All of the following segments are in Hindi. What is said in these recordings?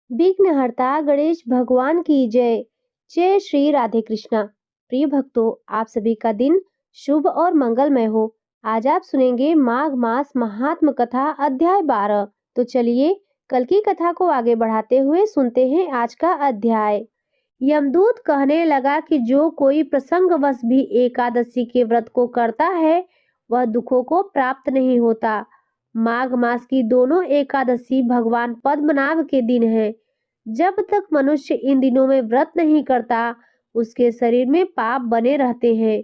विघ्नहर्ता गणेश भगवान की जय। जय श्री राधे कृष्णा। प्रिय भक्तों, आप सभी का दिन शुभ और मंगलमय हो। आज आप सुनेंगे माघ मास महात्म कथा अध्याय 12। तो चलिए कल की कथा को आगे बढ़ाते हुए सुनते हैं आज का अध्याय। यमदूत कहने लगा कि जो कोई प्रसंगवश भी एकादशी के व्रत को करता है वह दुखों को प्राप्त नहीं होता। माघ मास की दोनों एकादशी भगवान पद्मनाभ के दिन है। जब तक मनुष्य इन दिनों में व्रत नहीं करता उसके शरीर में पाप बने रहते हैं।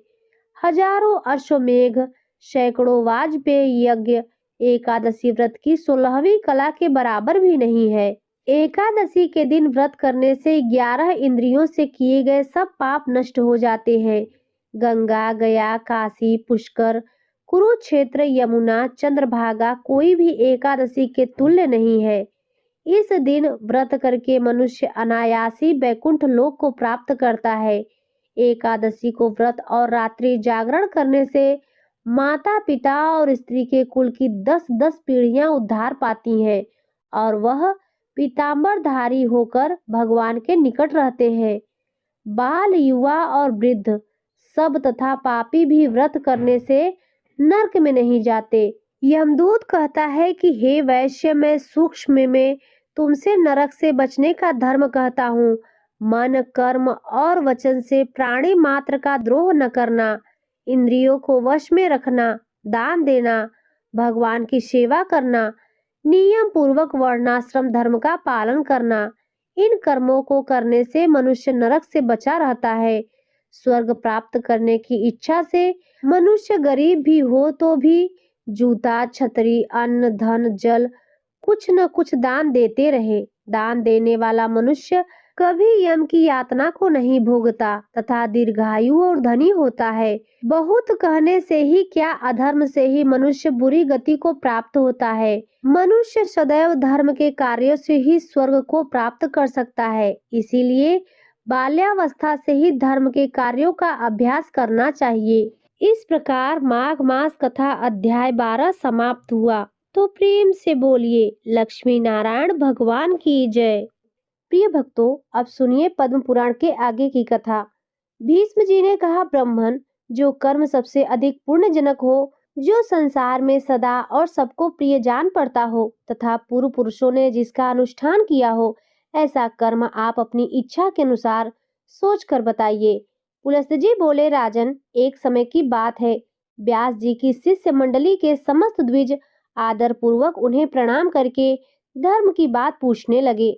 हजारों अश्वमेघ, सैकड़ों वाजपेयी यज्ञ एकादशी व्रत की 16वीं कला के बराबर भी नहीं है। एकादशी के दिन व्रत करने से 11 इंद्रियों से किए गए सब पाप नष्ट हो जाते हैं। गंगा, गया, काशी, पुष्कर, कुरुक्षेत्र, यमुना, चंद्रभागा कोई भी एकादशी के तुल्य नहीं है। इस दिन व्रत करके मनुष्य अनायासी बैकुंठ लोक को प्राप्त करता है। एकादशी को व्रत और रात्रि जागरण करने से माता पिता और स्त्री के कुल की 10-10 पीढ़ियां उद्धार पाती हैं और वह पीतांबरधारी होकर भगवान के निकट रहते हैं। बाल, युवा और वृद्ध सब तथा पापी भी व्रत करने से नरक में नहीं जाते। यमदूत कहता है कि हे वैश्य, मैं सूक्ष्म में तुमसे नरक से बचने का धर्म कहता हूँ। मन, कर्म और वचन से प्राणी मात्र का द्रोह न करना, इंद्रियों को वश में रखना, दान देना, भगवान की सेवा करना, नियम पूर्वक वर्णाश्रम धर्म का पालन करना, इन कर्मों को करने से मनुष्य नरक से बचा रहता है। स्वर्ग प्राप्त करने की इच्छा से मनुष्य गरीब भी हो तो भी जूता, छतरी, अन्न, धन, जल कुछ न कुछ दान देते रहे। दान देने वाला मनुष्य कभी यम की यातना को नहीं भोगता तथा दीर्घायु और धनी होता है। बहुत कहने से ही क्या, अधर्म से ही मनुष्य बुरी गति को प्राप्त होता है। मनुष्य सदैव धर्म के कार्यों से ही स्वर्ग को प्राप्त कर सकता है। इसीलिए बाल्यावस्था से ही धर्म के कार्यों का अभ्यास करना चाहिए। इस प्रकार माघ मास कथा अध्याय 12 समाप्त हुआ। तो प्रेम से बोलिए लक्ष्मी नारायण भगवान की जय। प्रिय भक्तों, अब सुनिए पद्म पुराण के आगे की कथा। भीष्म जी ने कहा, ब्राह्मण जो कर्म सबसे अधिक पुण्यजनक हो, जो संसार में सदा और सबको प्रिय जान पड़ता हो तथा पूर्व पुरुषों ने जिसका अनुष्ठान किया हो, ऐसा कर्म आप अपनी इच्छा के अनुसार सोच कर बताइए। पुलस्त जी बोले, राजन, एक समय की बात है। व्यास जी की शिष्य मंडली के समस्त द्विज आदर पूर्वक उन्हें प्रणाम करके धर्म की बात पूछने लगे,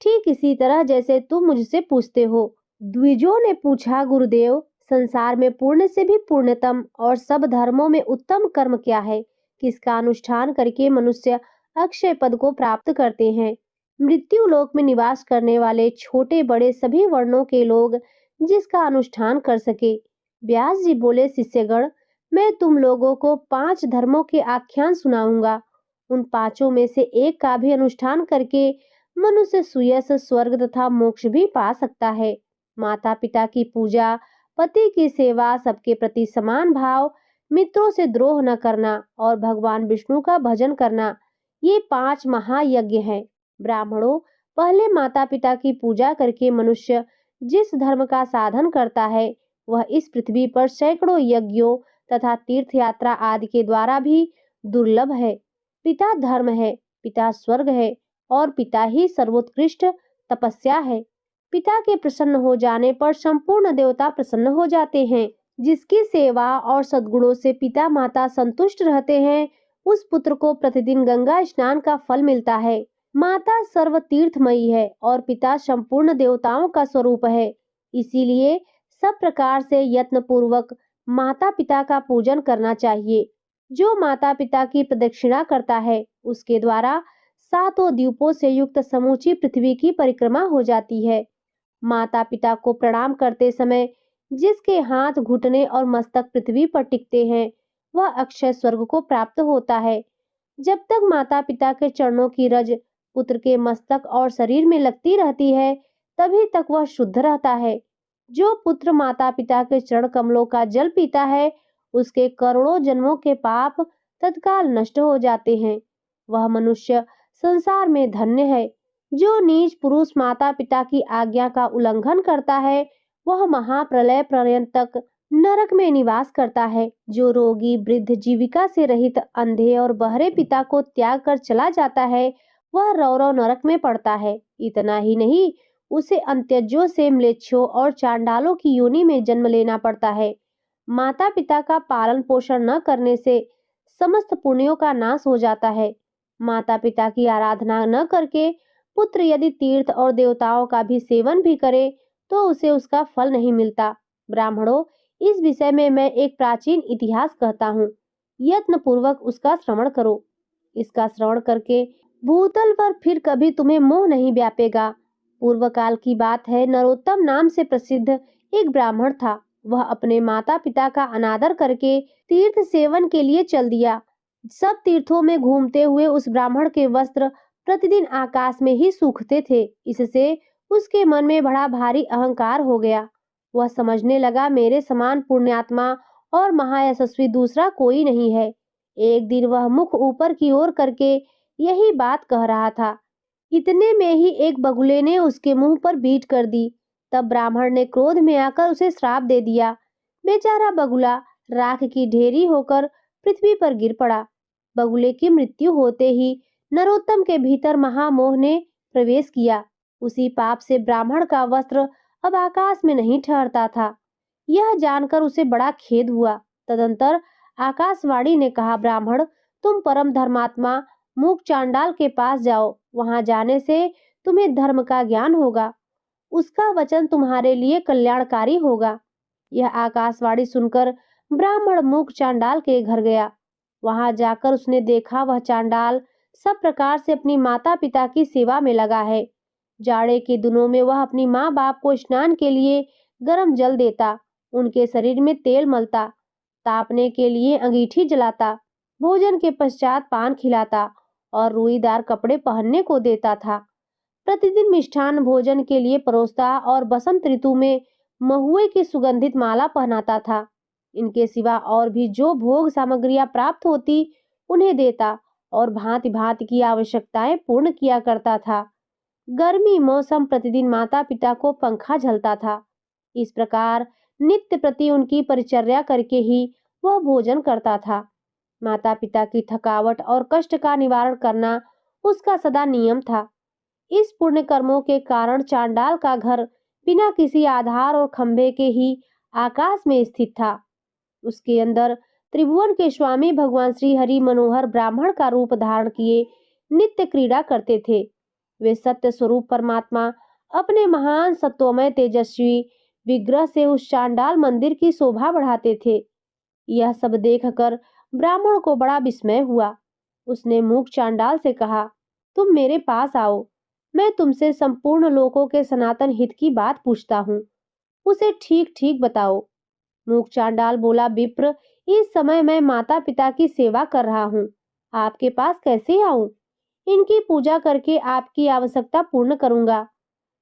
ठीक इसी तरह जैसे तुम मुझसे पूछते हो। द्विजों ने पूछा, गुरुदेव, संसार में पुण्य से भी पुण्यतम और सब धर्मों में उत्तम कर्म क्या है? किसका अनुष्ठान करके मनुष्य अक्षय पद को प्राप्त करते हैं? मृत्यु लोक में निवास करने वाले छोटे बड़े सभी वर्णों के लोग जिसका अनुष्ठान कर सके। व्यास जी बोले, शिष्यगण, मैं तुम लोगों को 5 धर्मों के आख्यान सुनाऊंगा। उन पांचों में से एक का भी अनुष्ठान करके मनुष्य सुयश, स्वर्ग तथा मोक्ष भी पा सकता है। माता पिता की पूजा, पति की सेवा, सबके प्रति समान भाव, मित्रों से द्रोह न करना और भगवान विष्णु का भजन करना, ये 5 महायज्ञ हैं। ब्राह्मणों, पहले माता पिता की पूजा करके मनुष्य जिस धर्म का साधन करता है वह इस पृथ्वी पर सैकड़ों यज्ञों तथा तीर्थ यात्रा आदि के द्वारा भी दुर्लभ है। पिता धर्म है, पिता स्वर्ग है और पिता ही सर्वोत्कृष्ट तपस्या है। पिता के प्रसन्न हो जाने पर संपूर्ण देवता प्रसन्न हो जाते हैं। जिसकी सेवा और सद्गुणों से पिता माता संतुष्ट रहते हैं, उस पुत्र को प्रतिदिन गंगा स्नान का फल मिलता है। माता सर्व तीर्थमयी है और पिता संपूर्ण देवताओं का स्वरूप है। इसीलिए सब प्रकार से यत्न पूर्वक माता पिता का पूजन करना चाहिए। जो माता पिता की प्रदक्षिणा करता है उसके द्वारा 7 द्वीपों से युक्त समूची पृथ्वी की परिक्रमा हो जाती है। माता पिता को प्रणाम करते समय जिसके हाथ, घुटने और मस्तक पृथ्वी पर टिकते हैं वह अक्षय स्वर्ग को प्राप्त होता है। जब तक माता पिता के चरणों की रज पुत्र के मस्तक और शरीर में लगती रहती है तभी तक वह शुद्ध रहता है। जो पुत्र माता पिता के चरण कमलों का जल पीता है उसके करोड़ों जन्मों के पाप तत्काल नष्ट हो जाते हैं। वह मनुष्य संसार में धन्य है। जो नीच पुरुष माता पिता की आज्ञा का उल्लंघन करता है, वह महाप्रलय पर्यंत तक नरक में निवास करता है। जो रोगी, वृद्ध, जीविका से रहित, अंधे और बहरे पिता को त्याग कर चला जाता है, वह रौरव नरक में पड़ता है। इतना ही नहीं, उसे अंत्यजों से म्लेच्छों और चांडालों की योनि में जन्म लेना पड़ता है। माता पिता का पालन पोषण न करने से समस्त पुण्यों का नाश हो जाता है। माता पिता की आराधना न करके पुत्र यदि तीर्थ और देवताओं का भी सेवन भी करे तो उसे उसका फल नहीं मिलता। ब्राह्मणों, इस विषय में मैं एक प्राचीन इतिहास कहता हूँ, यत्न पूर्वक उसका श्रवण करो। इसका श्रवण करके भूतल पर फिर कभी तुम्हें मोह नहीं व्यापेगा। पूर्व काल की बात है, नरोत्तम नाम से प्रसिद्ध एक ब्राह्मण था। वह अपने माता पिता का अनादर करके तीर्थ सेवन के लिए चल दिया। सब तीर्थों में घूमते हुए उस ब्राह्मण के वस्त्र प्रतिदिन आकाश में ही सूखते थे। इससे उसके मन में बड़ा भारी अहंकार हो गया। वह समझने लगा, मेरे समान पुण्यात्मा और महायशस्वी दूसरा कोई नहीं है। एक दिन वह मुख ऊपर की ओर करके यही बात कह रहा था। इतने में ही एक बगुले ने उसके मुंह पर बीट कर दी। तब ब्राह्मण ने क्रोध में आकर उसे श्राप दे दिया। बेचारा बगुला राख की ढेरी होकर पृथ्वी पर गिर पड़ा। बगुले की मृत्यु होते ही नरोत्तम के भीतर महामोह ने प्रवेश किया। उसी पाप से ब्राह्मण का वस्त्र अब आकाश में नहीं ठहरता था। यह जानकर उसे बड़ा खेद हुआ। तदंतर आकाशवाणी ने कहा, ब्राह्मण, तुम परम धर्मात्मा मूक चांडाल के पास जाओ। वहां जाने से तुम्हें धर्म का ज्ञान होगा। उसका वचन तुम्हारे लिए कल्याणकारी होगा। यह आकाशवाणी सुनकर ब्राह्मण मूक चांडाल के घर गया। वहां जाकर उसने देखा, वह चांडाल सब प्रकार से अपनी माता पिता की सेवा में लगा है। जाड़े के दिनों में वह अपनी माँ बाप को स्नान के लिए गर्म जल देता, उनके शरीर में तेल मलता, तापने के लिए अंगीठी जलाता, भोजन के पश्चात पान खिलाता और रुईदार कपड़े पहनने को देता था। प्रतिदिन मिष्ठान भोजन के लिए परोसता और बसंत ऋतु में महुए की सुगंधित माला पहनाता था। इनके सिवा और भी जो भोग सामग्रियां प्राप्त होती उन्हें देता और भांति भांति की आवश्यकताएं पूर्ण किया करता था। गर्मी मौसम प्रतिदिन माता पिता को पंखा झलता था। इस प्रकार नित्य प्रति उनकी परिचर्या करके ही वह भोजन करता था। माता पिता की थकावट और कष्ट का निवारण करना उसका सदा नियम था। इस पुण्य कर्मों के कारण चांडाल का घर बिना किसी आधार और खंभे के ही आकाश में स्थित था। उसके अंदर त्रिभुवन के स्वामी भगवान श्री हरि मनोहर ब्राह्मण का रूप धारण किए नित्य क्रीड़ा करते थे। वे सत्य स्वरूप परमात्मा अपने महान सत्वमय तेजस्वी विग्रह से उस चांडाल मंदिर की शोभा बढ़ाते थे। यह सब देखकर ब्राह्मण को बड़ा विस्मय हुआ। उसने मूक चांडाल से कहा, तुम मेरे पास आओ, मैं तुमसे संपूर्ण लोकों के सनातन हित की बात पूछता हूँ, उसे ठीक ठीक बताओ। मूक चांडाल बोला, विप्र, इस समय मैं माता पिता की सेवा कर रहा हूँ, आपके पास कैसे आऊं? इनकी पूजा करके आपकी आवश्यकता पूर्ण करूंगा।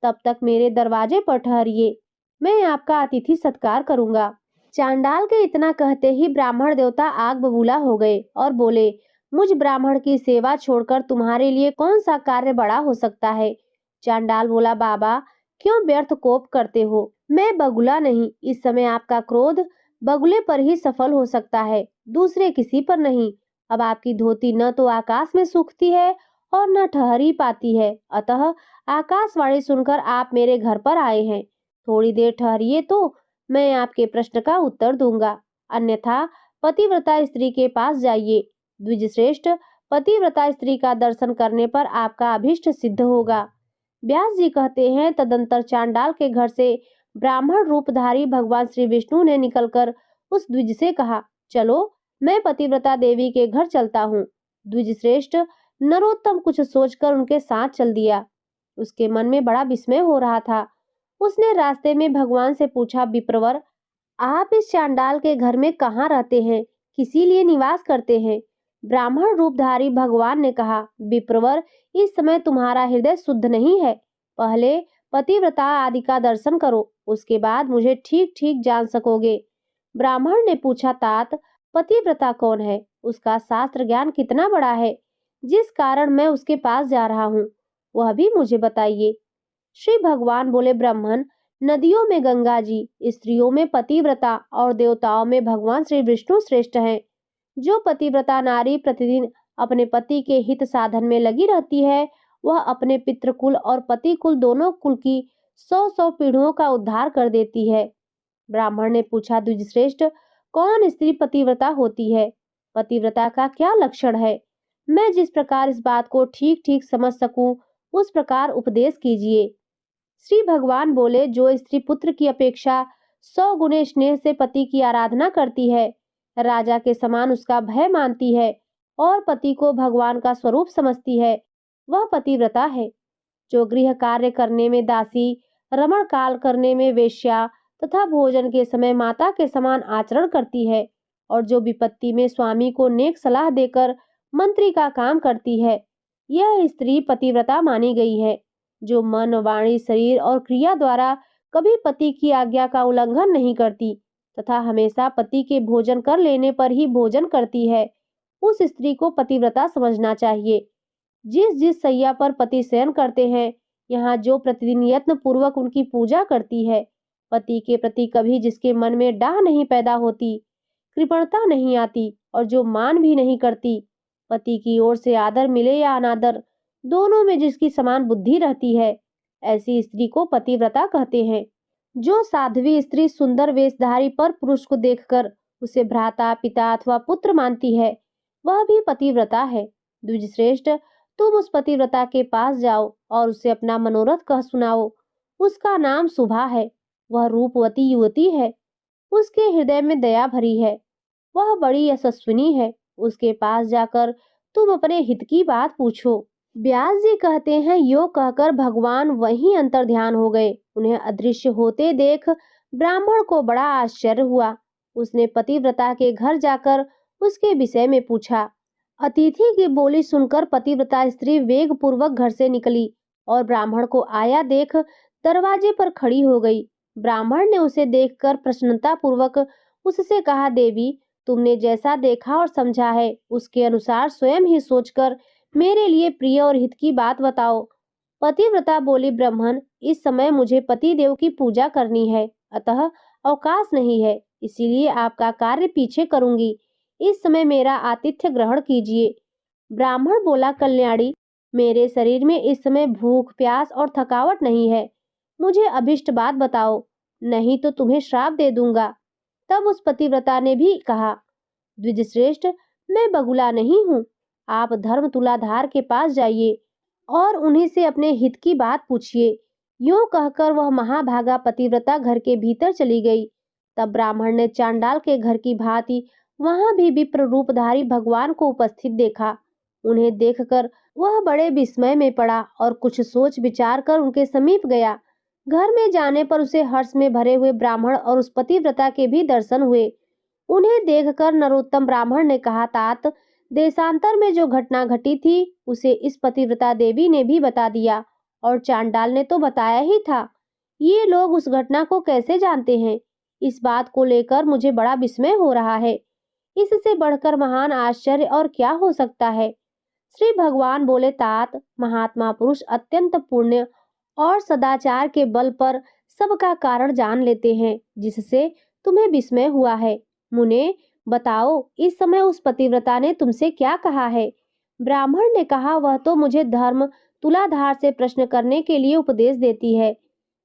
तब तक मेरे दरवाजे पर ठहरिए, मैं आपका अतिथि सत्कार करूंगा। चांडाल के इतना कहते ही ब्राह्मण देवता आग बबूला हो गए और बोले, मुझ ब्राह्मण की सेवा छोड़कर तुम्हारे लिए कौन सा कार्य बड़ा हो सकता है? चांडाल बोला, बाबा, क्यों व्यर्थ कोप करते हो? मैं बगुला नहीं। इस समय आपका क्रोध बगुले पर ही सफल हो सकता है, दूसरे किसी पर नहीं। अब आपकी धोती न तो आकाश में सूखती है और न ठहर ही पाती है, अतः आकाशवाणी सुनकर आप मेरे घर पर आए हैं। थोड़ी देर ठहरिए तो मैं आपके प्रश्न का उत्तर दूंगा, अन्यथा पतिव्रता स्त्री के पास जाइए। द्विजश्रेष्ठ, पतिव्रता स्त्री का दर्शन करने पर आपका अभिष्ट सिद्ध होगा। व्यास जी कहते हैं, तदंतर चांडाल के घर से ब्राह्मण रूपधारी भगवान श्री विष्णु ने निकलकर उस द्विज से कहा, चलो, मैं पतिव्रता देवी के घर चलता हूँ। द्विजश्रेष्ठ नरोत्तम कुछ सोचकर उनके साथ चल दिया। उसके मन में बड़ा विस्मय हो रहा था। उसने रास्ते में भगवान से पूछा, विप्रवर, आप इस चांडाल के घर में कहाँ रहते हैं, किसी लिए निवास करते हैं? ब्राह्मण रूपधारी भगवान ने कहा, विप्रवर, इस समय तुम्हारा हृदय शुद्ध नहीं है। पहले पतिव्रता आदि का दर्शन करो, उसके बाद मुझे ठीक ठीक जान सकोगे। ब्राह्मण ने पूछा, तात, पतिव्रता कौन है? उसका शास्त्र ज्ञान कितना बड़ा है, जिस कारण मैं उसके पास जा रहा हूँ? वह भी मुझे बताइए। श्री भगवान बोले, ब्राह्मण, नदियों में गंगा जी, स्त्रियों में पतिव्रता और देवताओं में भगवान श्री विष्णु श्रेष्ठ हैं। जो पतिव्रता नारी प्रतिदिन अपने पति के हित साधन में लगी रहती है, वह अपने पितृकुल और पति कुल दोनों कुल की 100-100 पीढ़ियों का उद्धार कर देती है। ब्राह्मण ने पूछा, द्विजश्रेष्ठ, कौन स्त्री पतिव्रता होती है? पतिव्रता का क्या लक्षण है? मैं जिस प्रकार इस बात को ठीक ठीक समझ सकूं, उस प्रकार उपदेश कीजिए। श्री भगवान बोले, जो स्त्री पुत्र की अपेक्षा 100 गुने स्नेह से पति की आराधना करती है, राजा के समान उसका भय मानती है और पति को भगवान का स्वरूप समझती है, वह पतिव्रता है। जो गृह कार्य करने में दासी, रमण काल करने में वेश्या तथा भोजन के समय माता के समान आचरण करती है और जो विपत्ति में स्वामी को नेक सलाह देकर मंत्री का काम करती है, यह स्त्री पतिव्रता मानी गई है। जो मन, वाणी, शरीर और क्रिया द्वारा कभी पति की आज्ञा का उल्लंघन नहीं करती तथा हमेशा पति के भोजन कर लेने पर ही भोजन करती है, उस स्त्री को पतिव्रता समझना चाहिए। जिस जिस सैया पर पति शयन करते हैं, यहाँ जो प्रतिदिन यत्न पूर्वक उनकी पूजा करती है, पति के प्रति कभी जिसके मन में डाह नहीं पैदा होती, कृपणता नहीं आती और जो मान भी नहीं करती, पति की ओर से आदर मिले या अनादर, दोनों में जिसकी समान बुद्धि रहती है, ऐसी स्त्री को पतिव्रता कहते हैं। जो साध्वी स्त्री सुंदर वेशधारी पर पुरुष को देखकर उसे भ्राता, पिता अथवा पुत्र मानती है, वह भी पतिव्रता है। द्विजश्रेष्ठ, तुम उस पतिव्रता के पास जाओ और उसे अपना मनोरथ कह सुनाओ। उसका नाम सुभा है, वह रूपवती युवती है, उसके हृदय में दया भरी है, वह बड़ी यशस्विनी है। उसके पास जाकर तुम अपने हित की बात पूछो। व्यास जी कहते हैं, यो कहकर भगवान वहीं अंतर ध्यान हो गए। उन्हें अदृश्य होते देख ब्राह्मण को बड़ा आश्चर्य हुआ। उसने पतिव्रता के घर जाकर उसके विषय में पूछा। अतिथि की बोली सुनकर पतिव्रता स्त्री वेग पूर्वक घर से निकली और ब्राह्मण को आया देख दरवाजे पर खड़ी हो गई। ब्राह्मण ने उसे देखकर प्रसन्नता पूर्वक उससे कहा, देवी, तुमने जैसा देखा और समझा है, उसके अनुसार स्वयं ही सोचकर मेरे लिए प्रिय और हित की बात बताओ। पतिव्रता बोली, ब्राह्मण, इस समय मुझे पति देव की पूजा करनी है, अतः अवकाश नहीं है, इसीलिए आपका कार्य पीछे करूंगी। इस समय मेरा आतिथ्य ग्रहण कीजिए। ब्राह्मण बोला, कल्याणी, मेरे शरीर में इस समय भूख, प्यास और थकावट नहीं है, मुझे अभिष्ट बात बताओ, नहीं तो तुम्हें श्राप दे दूंगा। तब उस पतिव्रता ने भी कहा, द्विजश्रेष्ठ, मैं बगुला नहीं हूँ, आप धर्म तुलाधार के पास जाइए और उन्हीं से अपने हित की बात पूछिए। यूं कहकर वह महाभागा पतिव्रता घर के भीतर चली गई। तब ब्राह्मण ने चांडाल के घर की भांति वहां भी विप्र रूपधारी भगवान को उपस्थित देखा। उन्हें देखकर वह बड़े विस्मय में पड़ा और कुछ सोच विचार कर उनके समीप गया। घर में जाने पर उसे हर्ष में भरे हुए ब्राह्मण और उस पतिव्रता के भी दर्शन हुए। उन्हें देखकर नरोत्तम ब्राह्मण ने कहा, तात, देशांतर में जो घटना घटी थी उसे इस पतिव्रता देवी ने भी बता दिया और चांडाल ने तो बताया ही था। ये लोग उस घटना को कैसे जानते हैं, इस बात को लेकर मुझे बड़ा विस्मय हो रहा है। इससे बढ़कर महान आश्चर्य और क्या हो सकता है। श्री भगवान बोले, तात, महात्मा पुरुष अत्यंत पुण्य और सदाचार के बल पर सबका कारण जान लेते हैं, जिससे तुम्हें विस्मय हुआ है। मुने, बताओ, इस समय उस पतिव्रता ने तुमसे क्या कहा है? ब्राह्मण ने कहा, वह तो मुझे धर्म तुलाधार से प्रश्न करने के लिए उपदेश देती है।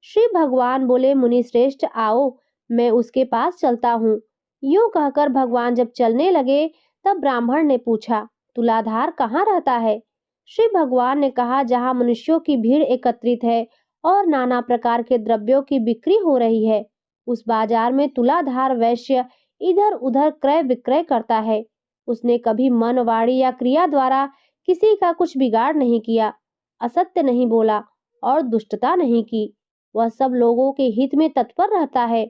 श्री भगवान बोले, मुनि श्रेष्ठ, आओ, मैं उसके पास चलता हूँ। यूं कहकर भगवान जब चलने लगे तब ब्राह्मण ने पूछा, तुलाधार कहाँ रहता है? श्री भगवान ने कहा, जहाँ मनुष्यों की भीड़ एकत्रित है और नाना प्रकार के द्रव्यों की बिक्री हो रही है, उस बाजार में तुलाधार वैश्य इधर उधर क्रय विक्रय करता है। उसने कभी मन, वाणी या क्रिया द्वारा किसी का कुछ बिगाड़ नहीं किया, असत्य नहीं बोला और दुष्टता नहीं की। वह सब लोगों के हित में तत्पर रहता है,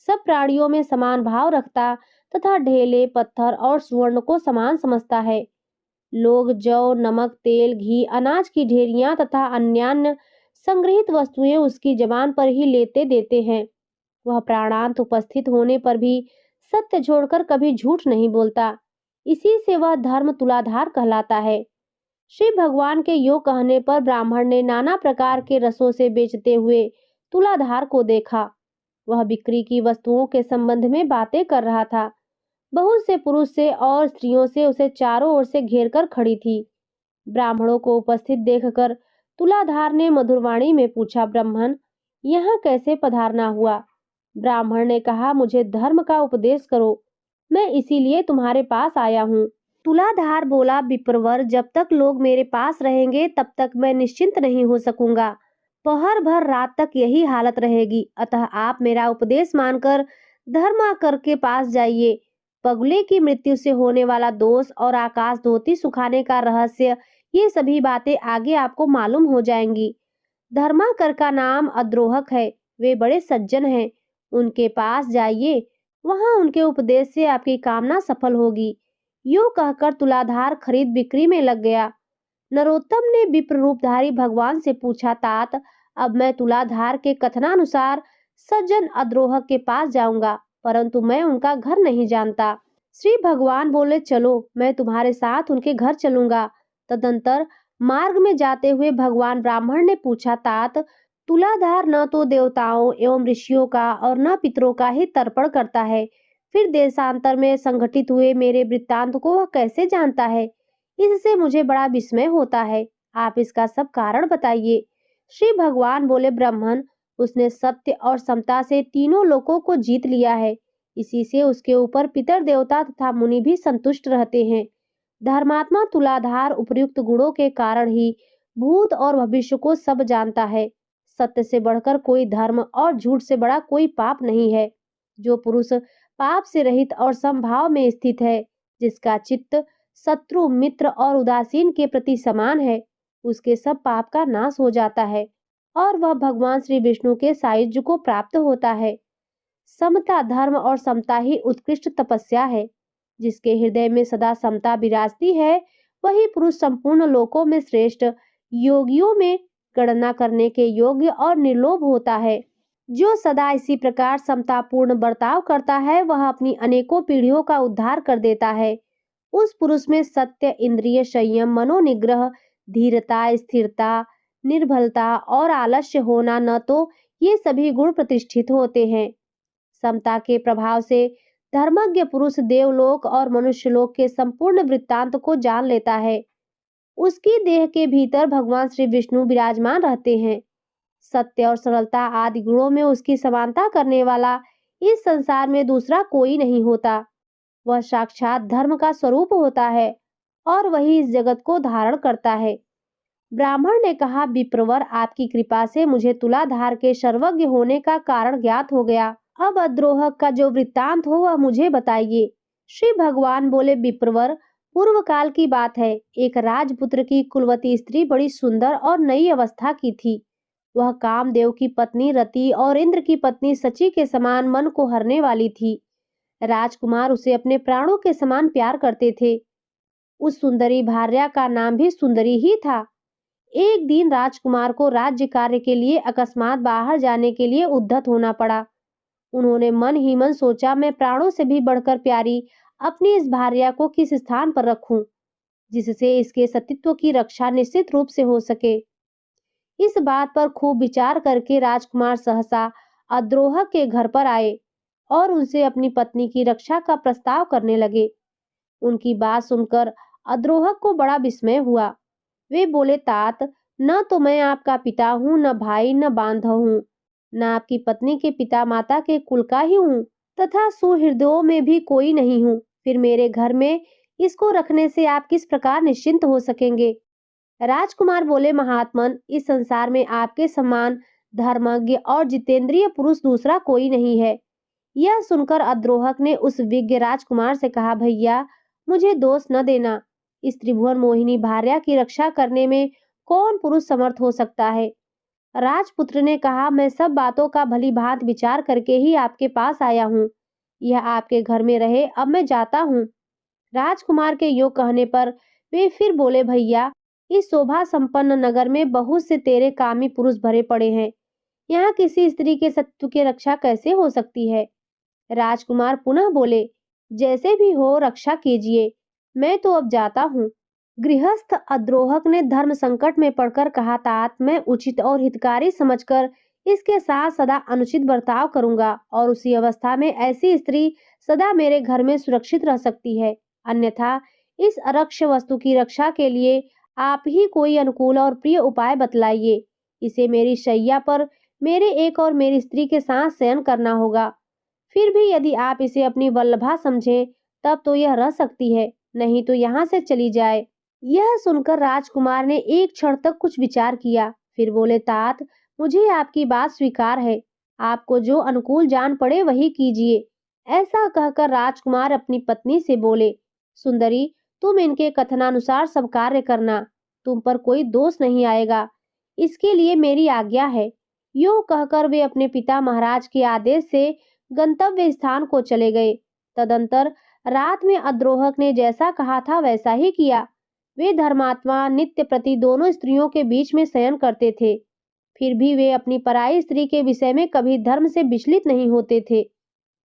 सब प्राणियों में समान भाव रखता तथा ढेले, पत्थर और सुवर्ण को समान समझता है। लोग जौ, नमक, तेल, घी, अनाज की ढेरियां तथा अन्यान्य संग्रहित वस्तुएं उसकी जबान पर ही लेते देते हैं। वह प्राणांत उपस्थित होने पर भी सत्य छोड़कर कभी झूठ नहीं बोलता। इसी से वह धर्म तुलाधार कहलाता है। श्री भगवान के यूं कहने पर ब्राह्मण ने नाना प्रकार के रसों से बेचते हुए तुलाधार को देखा। वह बिक्री की वस्तुओं के संबंध में बातें कर रहा था। बहुत से पुरुष से और स्त्रियों से उसे चारों ओर से घेर कर खड़ी थी। ब्राह्मणों को उपस्थित देखकर तुलाधार ने मधुरवाणी में पूछा, ब्राह्मण, यहाँ कैसे पधारना हुआ? ब्राह्मण ने कहा, मुझे धर्म का उपदेश करो, मैं इसीलिए तुम्हारे पास आया हूँ। तुलाधार बोला, विप्रवर, जब तक लोग मेरे पास रहेंगे तब तक मैं निश्चिंत नहीं हो सकूंगा। पहर भर रात तक यही हालत रहेगी, अतः आप मेरा उपदेश मानकर धर्माकर के पास जाइए। पगले की मृत्यु से होने वाला दोष और आकाश धोती सुखाने का रहस्य, ये सभी बातें आगे आपको मालूम हो जाएंगी। धर्माकर का नाम अद्रोहक है, वे बड़े सज्जन हैं, उनके पास जाइए, वहां उनके उपदेश से आपकी कामना सफल होगी। यूं कहकर तुलाधार खरीद बिक्री में लग गया। नरोत्तम ने विप्र रूपधारी भगवान से पूछा, तात, अब मैं तुलाधार के कथनानुसार सज्जन अद्रोहक के पास जाऊंगा, परंतु मैं उनका घर नहीं जानता। श्री भगवान बोले, चलो, मैं तुम्हारे साथ उनके घर चलूंगा। तदंतर मार्ग में जाते हुए भगवान ब्राह्मण ने पूछा, तात, तुलाधार न तो देवताओं एवं ऋषियों का और न पितरों का ही तर्पण करता है, फिर देशांतर में संघटित हुए मेरे वृत्तांत को वह कैसे जानता है? इससे मुझे बड़ा विस्मय होता है। आप इसका सब कारण बताइए। श्री भगवान बोले, ब्राह्मण, उसने सत्य और समता से तीनों लोकों को जीत लिया है। इसी से उसके ऊपर पितर देवता तथा मुनि भी संतुष्ट रहते हैं। धर्मात्मा तुलाधार उपर्युक्त गुणों के कारण ही भूत और भविष्य को सब जानता है। सत्य से बढ़कर कोई धर्म और झूठ से बड़ा कोई पाप नहीं है। जो पुरुष पाप से रहित और समभाव में स्थित है, जिसका चित्त शत्रु, मित्र और उदासीन के प्रति समान है, उसके सब पाप का नाश हो जाता है और वह भगवान श्री विष्णु के सायुज्य को प्राप्त होता है। समता, धर्म और समता ही उत्कृष्ट तपस्या है। जिसके हृदय में सदा समता विराजती है, वही पुरुष संपूर्ण लोकों में श्रेष्ठ योगियों में गणना करने के योग्य और निर्लोभ होता है। जो सदा इसी प्रकार समतापूर्ण बर्ताव करता है, वह अपनी अनेकों पीढ़ियों का उद्धार कर देता है। उस पुरुष में सत्य, इंद्रिय संयम, मनोनिग्रह, धीरता, स्थिरता, निर्भलता और आलस्य होना, न तो ये सभी गुण प्रतिष्ठित होते हैं। समता के प्रभाव से धर्मज्ञ पुरुष देवलोक और मनुष्यलोक के संपूर्ण वृत्तांत को जान लेता है। उसकी देह के भीतर भगवान श्री विष्णु विराजमान रहते हैं। सत्य और सरलता आदि गुणों में उसकी समानता करने वाला इस संसार में दूसरा कोई नहीं होता। वह साक्षात धर्म का स्वरूप होता है और वही इस जगत को धारण करता है। ब्राह्मण ने कहा, विप्रवर, आपकी कृपा से मुझे तुलाधार के सर्वज्ञ होने का कारण ज्ञात हो गया। अब अद्रोहक का जो वृत्तांत हो वह मुझे बताइए। श्री भगवान बोले, विप्रवर, पूर्व काल की बात है। एक राजपुत्र की कुलवती स्त्री बड़ी सुंदर और नई अवस्था की थी। वह कामदेव की पत्नी रति और इंद्र की पत्नी सची के समान मन को हरने वाली थी। राजकुमार उसे अपने प्राणों के समान प्यार करते थे। उस सुंदरी भार्या का नाम भी सुंदरी ही था। एक दिन राजकुमार को राज्य कार्य के लिए अकस्मात बाहर जाने के लिए उद्यत होना पड़ा। उन्होंने मन ही मन सोचा, मैं प्राणों से भी बढ़कर प्यारी अपनी इस भार्या को किस स्थान पर रखूं, जिससे इसके सतीत्व की रक्षा निश्चित रूप से हो सके। इस बात पर खूब विचार करके राजकुमार सहसा अद्रोहक के घर पर आए और उनसे अपनी पत्नी की रक्षा का प्रस्ताव करने लगे। उनकी बात सुनकर अद्रोहक को बड़ा विस्मय हुआ। वे बोले, तात, न तो मैं आपका पिता हूँ, न भाई, न बांधव हूँ, न आपकी पत्नी के पिता माता के कुल का ही हूँ, तथा सुहृदयों में भी कोई नहीं हूँ। फिर मेरे घर में इसको रखने से आप किस प्रकार निश्चिंत हो सकेंगे? राजकुमार बोले, महात्मन, इस संसार में आपके समान धर्मज्ञ और जितेंद्रिय पुरुष दूसरा कोई नहीं है। यह सुनकर अद्रोहक ने उस विज्ञ राजकुमार से कहा, भैया, मुझे दोष न देना। इस त्रिभुवन मोहिनी भार्या की रक्षा करने में कौन पुरुष समर्थ हो सकता है? राजपुत्र ने कहा, मैं सब बातों का भली भांति विचार करके ही आपके पास आया हूँ। यह आपके घर में रहे, अब मैं जाता हूँ। राजकुमार के योग कहने पर वे फिर बोले, भैया, इस शोभा संपन्न नगर में बहुत से तेरे कामी पुरुष भरे पड़े हैं। यहाँ किसी स्त्री के सत्व की रक्षा कैसे हो सकती है? राजकुमार पुनः बोले, जैसे भी हो रक्षा कीजिए, मैं तो अब जाता हूँ। गृहस्थ अद्रोहक ने धर्म संकट में पड़कर कहा, तात मैं उचित और हितकारी समझकर इसके साथ सदा अनुचित बर्ताव करूंगा और उसी अवस्था में ऐसी स्त्री सदा मेरे घर में सुरक्षित रह सकती है। अन्यथा इस अरक्ष वस्तु की रक्षा के लिए आप ही कोई अनुकूल और प्रिय उपाय बतलाइए। इसे मेरी शैया पर मेरे एक और मेरी स्त्री के साथ शयन करना होगा। फिर भी यदि आप इसे अपनी वल्लभा समझें तब तो यह रह सकती है, नहीं तो यहाँ से चली जाए। यह सुनकर राजकुमार ने एक क्षण तक कुछ विचार किया, फिर बोले, तात मुझे आपकी बात स्वीकार है, आपको जो अनुकूल जान पड़े वही कीजिए। ऐसा कहकर राजकुमार अपनी पत्नी से बोले, सुंदरी तुम इनके कथनानुसार सब कार्य करना, तुम पर कोई दोष नहीं आएगा, इसके लिए मेरी आज्ञा है। यूं कहकर वे अपने पिता महाराज के आदेश से गंतव्य स्थान को चले गए। तदंतर रात में अद्रोहक ने जैसा कहा था वैसा ही किया। वे धर्मात्मा नित्य प्रति दोनों स्त्रियों के बीच में शयन करते थे, फिर भी वे अपनी पराई स्त्री के विषय में कभी धर्म से विचलित नहीं होते थे।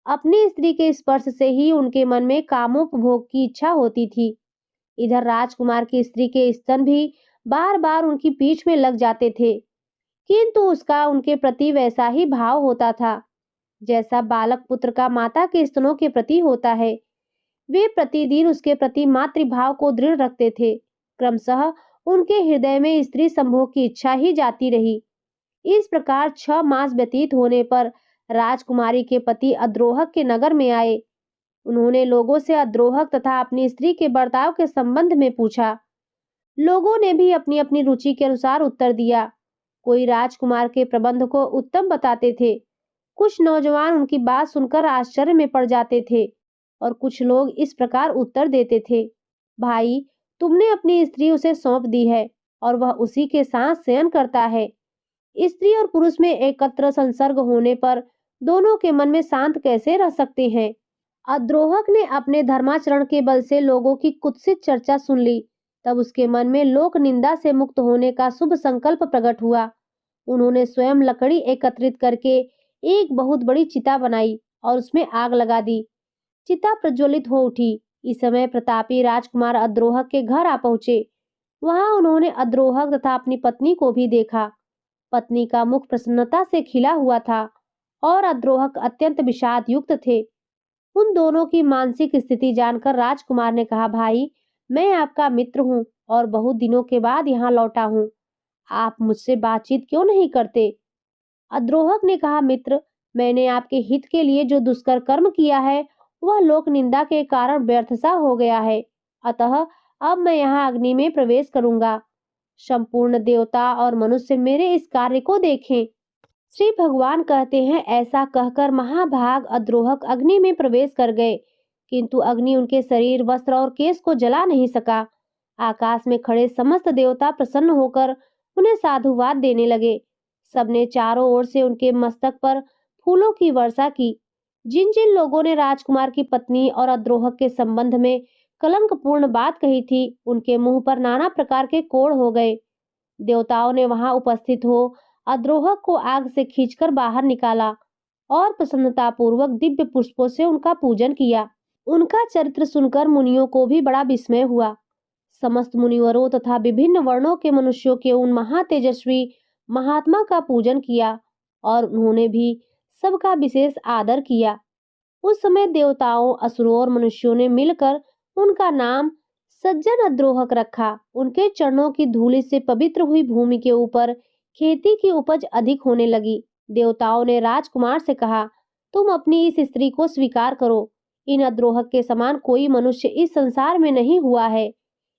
अपनी स्त्री के स्पर्श से ही उनके मन में कामोपभोग की इच्छा होती थी। इधर राजकुमार की स्त्री के स्तन भी बार बार उनकी पीठ में लग जाते थे, किंतु उसका उनके प्रति वैसा ही भाव होता था जैसा बालक पुत्र का माता के स्तनों के प्रति होता है। वे प्रतिदिन उसके प्रति मातृभाव को दृढ़ रखते थे। क्रमशः उनके हृदय में स्त्री संभोग की इच्छा ही जाती रही। इस प्रकार 6 मास व्यतीत होने पर राजकुमारी के पति अद्रोहक के नगर में आए। उन्होंने लोगों से अद्रोहक तथा अपनी स्त्री के बर्ताव के संबंध में पूछा। लोगों ने भी अपनी अपनी रुचि के अनुसार उत्तर दिया। कोई राजकुमार के प्रबंध को उत्तम बताते थे, कुछ नौजवान उनकी बात सुनकर आश्चर्य में पड़ जाते थे और कुछ लोग इस प्रकार उत्तर देते थे, भाई तुमने अपनी स्त्री उसे सौंप दी है और वह उसी के साथ शयन करता है। स्त्री और पुरुष में एकत्र संसर्ग होने पर दोनों के मन में शांत कैसे रह सकते हैं। अद्रोहक ने अपने धर्माचरण के बल से लोगों की कुत्सित चर्चा सुन ली। तब उसके मन में लोक निंदा से मुक्त होने का शुभ संकल्प प्रकट हुआ। उन्होंने स्वयं लकड़ी एकत्रित करके एक बहुत बड़ी चिता बनाई और उसमें आग लगा दी। चिता प्रज्वलित हो उठी। इस समय प्रतापी राजकुमार अद्रोहक के घर आ पहुंचे। वहां उन्होंने अद्रोहक तथा अपनी पत्नी को भी देखा। पत्नी का मुख प्रसन्नता से खिला हुआ था और अद्रोहक अत्यंत विषाद युक्त थे। उन दोनों की मानसिक स्थिति जानकर राजकुमार ने कहा, भाई मैं आपका मित्र हूँ और बहुत दिनों के बाद यहाँ लौटा हूँ, आप मुझसे बातचीत क्यों नहीं करते। अद्रोहक ने कहा, मित्र मैंने आपके हित के लिए जो दुष्कर कर्म किया है वह लोक निंदा के कारण व्यर्थ सा हो गया है, अतः अब मैं यहाँ अग्नि में प्रवेश करूंगा। संपूर्ण देवता और मनुष्य मेरे इस कार्य को देखें। श्री भगवान कहते हैं, ऐसा कहकर महाभाग अद्रोहक अग्नि में प्रवेश कर गए, किंतु अग्नि उनके शरीर वस्त्र और केश को जला नहीं सका। आकाश में खड़े समस्त देवता प्रसन्न होकर उन्हें साधुवाद देने लगे। सबने चारों ओर से उनके मस्तक पर फूलों की वर्षा की। जिन जिन लोगों ने राजकुमार की पत्नी और अद्रोहक के संबंध में कलंकपूर्ण बात कही थी, उनके मुंह पर नाना प्रकार के कोढ़ हो गए। देवताओं ने वहां उपस्थित हो अद्रोहक को आग से खींचकर बाहर निकाला और प्रसन्नतापूर्वक दिव्य पुष्पों से उनका पूजन किया। उनका चरित्र सुनकर मुनियों को भी बड़ा विस्मय हुआ। समस्त मुनिवरों तथा विभिन्न वर्णों के मनुष्यों के उन महातेजस्वी महात्मा का पूजन किया और उन्होंने भी सबका विशेष आदर किया। उस समय देवताओं, असुरों और मनुष्यों ने मिलकर उनका नाम सज्जन अद्रोहक रखा। उनके चरणों की धूलि से पवित्र हुई भूमि के ऊपर खेती की उपज अधिक होने लगी। देवताओं ने राजकुमार से कहा, तुम अपनी इस स्त्री को स्वीकार करो। इन अद्रोहक के समान कोई मनुष्य इस संसार में नहीं हुआ है।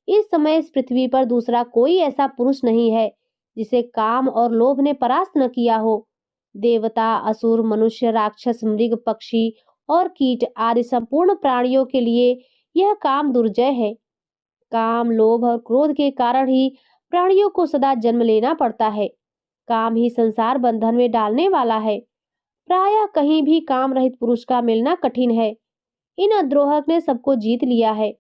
इस समय इस पृथ्वी पर दूसरा कोई ऐसा पुरुष नहीं है जिसे काम और लोभ ने परास्त न किया हो। देवता, असुर, मनुष्य, राक्षस, मृग, पक्षी और कीट आदि संपूर्ण प्राणियों के लिए यह काम दुर्जय है। काम, लोभ और क्रोध के कारण ही प्राणियों को सदा जन्म लेना पड़ता है। काम ही संसार बंधन में डालने वाला है। प्रायः कहीं भी काम रहित पुरुष का मिलना कठिन है। इन अद्रोहक ने सबको जीत लिया है,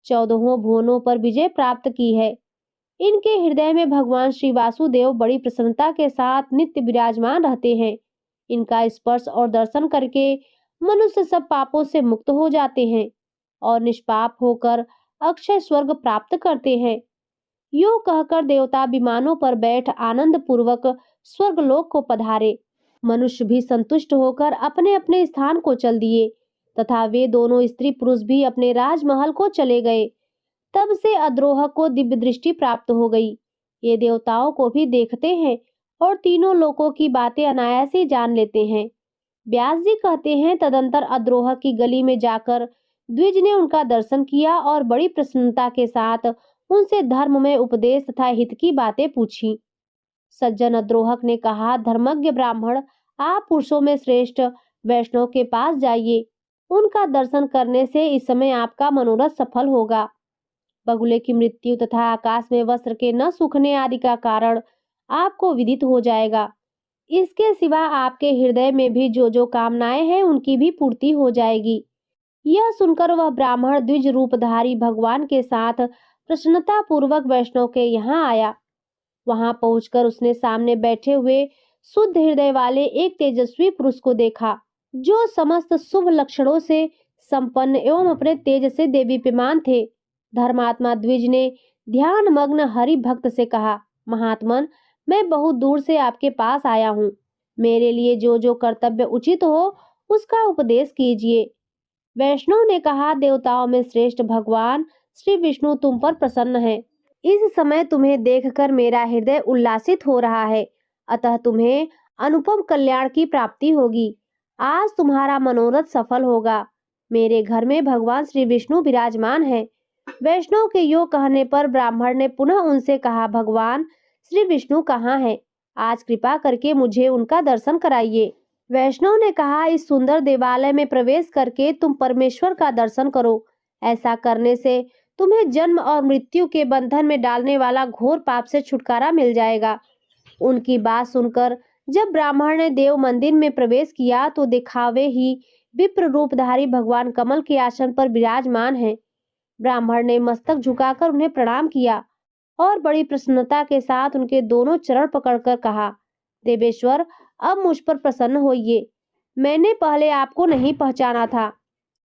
14 भुवनों पर विजय प्राप्त की है। इनके हृदय में भगवान श्री वासुदेव बड़ी प्रसन्नता के साथ नित्य विराजमान रहते हैं। इनका स्पर्श और दर्शन करके मनुष्य सब पापों से मुक्त हो जाते हैं और निष्पाप होकर अक्षय स्वर्ग प्राप्त करते हैं। यूं कहकर देवता विमानों पर बैठ आनंद पूर्वक स्वर्गलोक को पधारे। मनुष्य भी संतुष्ट होकर अपने अपने स्थान को चल दिए तथा वे दोनों स्त्री पुरुष भी अपने राजमहल को चले गए। तब से अद्रोह को दिव्य दृष्टि प्राप्त हो गई। ये देवताओं को भी देखते हैं और तीनों लोकों की बातें अनायास ही जान लेते हैं। व्यास जी कहते हैं, तदंतर अद्रोह की गली में जाकर द्विज ने उनका दर्शन किया और बड़ी प्रसन्नता के साथ उनसे धर्म में उपदेश तथा हित की बातें पूछी। सज्जन अद्रोहक ने कहा, धर्मज्ञ ब्राह्मण, आप पुरुषों में श्रेष्ठ वैष्णव के पास जाइए। उनका दर्शन करने से इस समय आपका मनोरथ सफल होगा। बगुले की मृत्यु तथा आकाश में वस्त्र के न सूखने आदि का कारण आपको विदित हो जाएगा। इसके सिवा आपके हृदय में भी जो जो कामनाएं हैं उनकी भी पूर्ति हो जाएगी। यह सुनकर वह ब्राह्मण द्विज रूपधारी भगवान के साथ प्रसन्नता पूर्वक वैष्णव के यहाँ आया। वहां पहुंचकर उसने सामने बैठे हुए शुद्ध हृदय वाले एक तेजस्वी पुरुष को देखा, जो समस्त शुभ लक्षणों से संपन्न एवं अपने तेज से देदीप्यमान थे। धर्मात्मा द्विज ने ध्यान मग्न हरि भक्त से कहा, महात्मन, मैं बहुत दूर से आपके पास आया हूँ। मेरे लिए जो जो कर्तव्य उचित हो उसका उपदेश कीजिए। वैष्णव ने कहा, देवताओं में श्रेष्ठ भगवान श्री विष्णु तुम पर प्रसन्न है। इस समय तुम्हें देखकर मेरा हृदय उल्लासित हो रहा है, अतः तुम्हें अनुपम कल्याण की प्राप्ति होगी। आज तुम्हारा मनोरथ सफल होगा। मेरे घर में भगवान श्री विष्णु विराजमान है। वैष्णव के यो कहने पर ब्राह्मण ने पुनः उनसे कहा, भगवान श्री विष्णु कहाँ हैं? आज कृपा करके मुझे उनका दर्शन कराइए। वैष्णव ने कहा, इस सुंदर देवालय में प्रवेश करके तुम परमेश्वर का दर्शन करो। ऐसा करने से तुम्हें जन्म और मृत्यु के बंधन में डालने वाला घोर पाप से छुटकारा मिल जाएगा। उनकी बात सुनकर जब ब्राह्मण ने देव मंदिर में प्रवेश किया तो दिखावे ही विप्र रूपधारी भगवान कमल के आसन पर विराजमान हैं। ब्राह्मण ने मस्तक झुकाकर उन्हें प्रणाम किया और बड़ी प्रसन्नता के साथ उनके दोनों चरण पकड़कर कहा, देवेश्वर, अब मुझ पर प्रसन्न होइए। मैंने पहले आपको नहीं पहचाना था।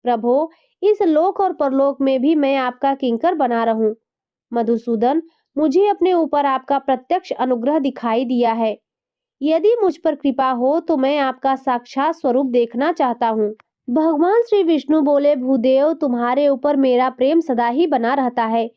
प्रभो, इस लोक और परलोक में भी मैं आपका किंकर बना रहूं। मधुसूदन, मुझे अपने ऊपर आपका प्रत्यक्ष अनुग्रह दिखाई दिया है। यदि मुझ पर कृपा हो तो मैं आपका साक्षात स्वरूप देखना चाहता हूँ। भगवान श्री विष्णु बोले, भूदेव, तुम्हारे ऊपर मेरा प्रेम सदा ही बना रहता है।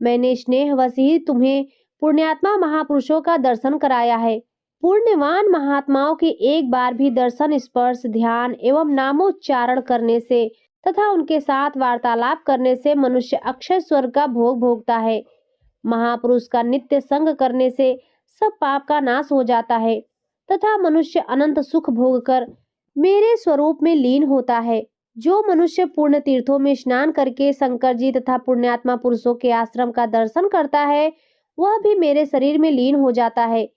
मैंने स्नेहवश ही तुम्हें पुण्यात्मा महापुरुषों का दर्शन कराया है। पुण्यवान महात्माओं के एक बार भी दर्शन, स्पर्श, ध्यान एवं नामोच्चारण करने से तथा उनके साथ वार्तालाप करने से मनुष्य अक्षय स्वर्ग का भोग भोगता है। महापुरुष का नित्य संग करने से सब पाप का नाश हो जाता है तथा मनुष्य अनंत सुख भोग कर मेरे स्वरूप में लीन होता है। जो मनुष्य पुण्य तीर्थों में स्नान करके शंकर जी तथा पुण्यात्मा पुरुषों के आश्रम का दर्शन करता है, वह भी मेरे शरीर में लीन हो जाता है।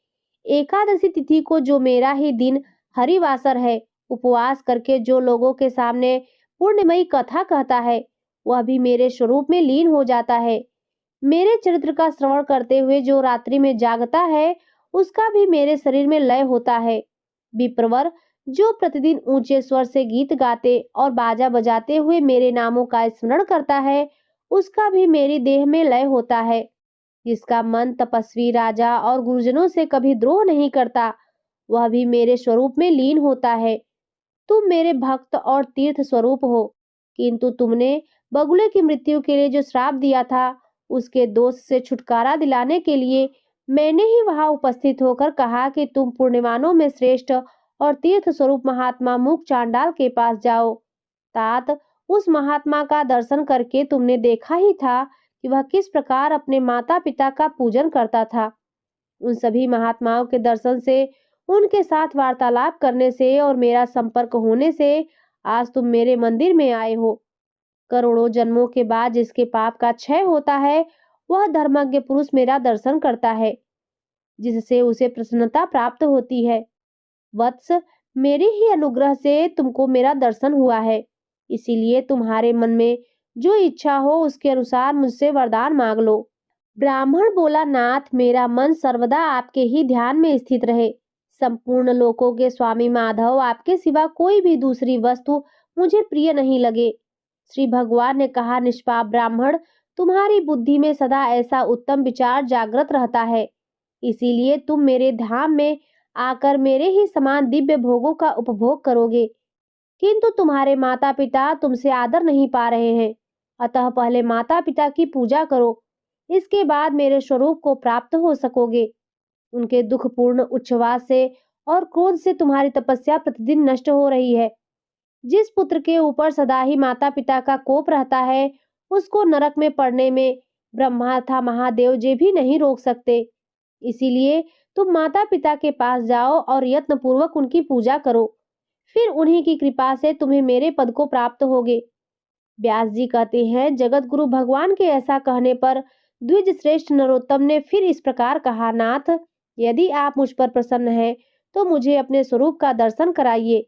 एकादशी तिथि को जो मेरा ही दिन हरिवासर है, उपवास करके जो लोगों के सामने पुण्यमयी कथा कहता है, वह भी मेरे स्वरूप में लीन हो जाता है। मेरे चरित्र का श्रवण करते हुए जो रात्रि में जागता है, उसका भी मेरे शरीर में लय होता है। विप्रवर, जो प्रतिदिन ऊंचे स्वर से गीत गाते और बाजा बजाते हुए मेरे नामों का स्मरण करता है, उसका भी मेरी देह में लय होता है। जिसका मन तपस्वी राजा और गुरुजनों से कभी द्रोह नहीं करता, वह भी मेरे स्वरूप में लीन होता है। तुम मेरे भक्त और तीर्थ स्वरूप हो, किंतु तुमने बगुले की मृत्यु के लिए जो श्राप दिया था, उसके दोष से छुटकारा दिलाने के लिए मैंने ही वहां उपस्थित होकर कहा कि तुम पुण्यवानों में श्रेष्ठ और तीर्थ स्वरूप महात्मा मुख चांडाल के पास जाओ। तात, उस महात्मा का दर्शन करके तुमने देखा ही था कि वह किस प्रकार अपने माता पिता का पूजन करता था। उन सभी महात्माओं के दर्शन से, उनके साथ वार्तालाप करने से और मेरा संपर्क होने से आज तुम मेरे मंदिर में आए हो। करोड़ों जन्मों के बाद जिसके पाप का क्षय होता है, वह धर्मज्ञ पुरुष मेरा दर्शन करता है, जिससे उसे प्रसन्नता प्राप्त होती है। वत्स, मेरे ही अनुग्रह से तुमको मेरा दर्शन हुआ है, इसीलिए तुम्हारे मन में जो इच्छा हो उसके अनुसार मुझसे वरदान मांग लो। ब्राह्मण बोला, नाथ, मेरा मन सर्वदा आपके ही ध्यान में स्थित रहे। संपूर्ण लोकों के स्वामी माधव, आपके सिवा कोई भी दूसरी वस्तु मुझे प्रिय नहीं लगे। श्री भगवान ने कहा, निष्पाप ब्राह्मण, तुम्हारी बुद्धि में सदा ऐसा उत्तम विचार जागृत रहता है, इसीलिए तुम मेरे धाम में आकर मेरे ही समान दिव्य भोगों का उपभोग करोगे। किंतु तुम्हारे माता पिता तुमसे आदर नहीं पा रहे हैं, अतः पहले माता पिता की पूजा करो, इसके बाद मेरे स्वरूप को प्राप्त हो सकोगे। उनके दुखपूर्ण उच्छ्वास से और क्रोध से तुम्हारी तपस्या प्रतिदिन नष्ट हो रही है। जिस पुत्र के ऊपर सदा ही माता पिता का कोप रहता है, उसको नरक में पड़ने में ब्रह्मा तथा महादेव जी भी नहीं रोक सकते। इसीलिए तुम माता पिता के पास जाओ और यत्न पूर्वक उनकी पूजा करो, फिर उन्हीं की कृपा से तुम्हें मेरे पद को प्राप्त होगे। व्यास जी कहते हैं, जगत गुरु भगवान के ऐसा कहने पर द्विज श्रेष्ठ नरोत्तम ने फिर इस प्रकार कहा, नाथ, यदि आप मुझ पर प्रसन्न हैं, तो मुझे अपने स्वरूप का दर्शन कराइए।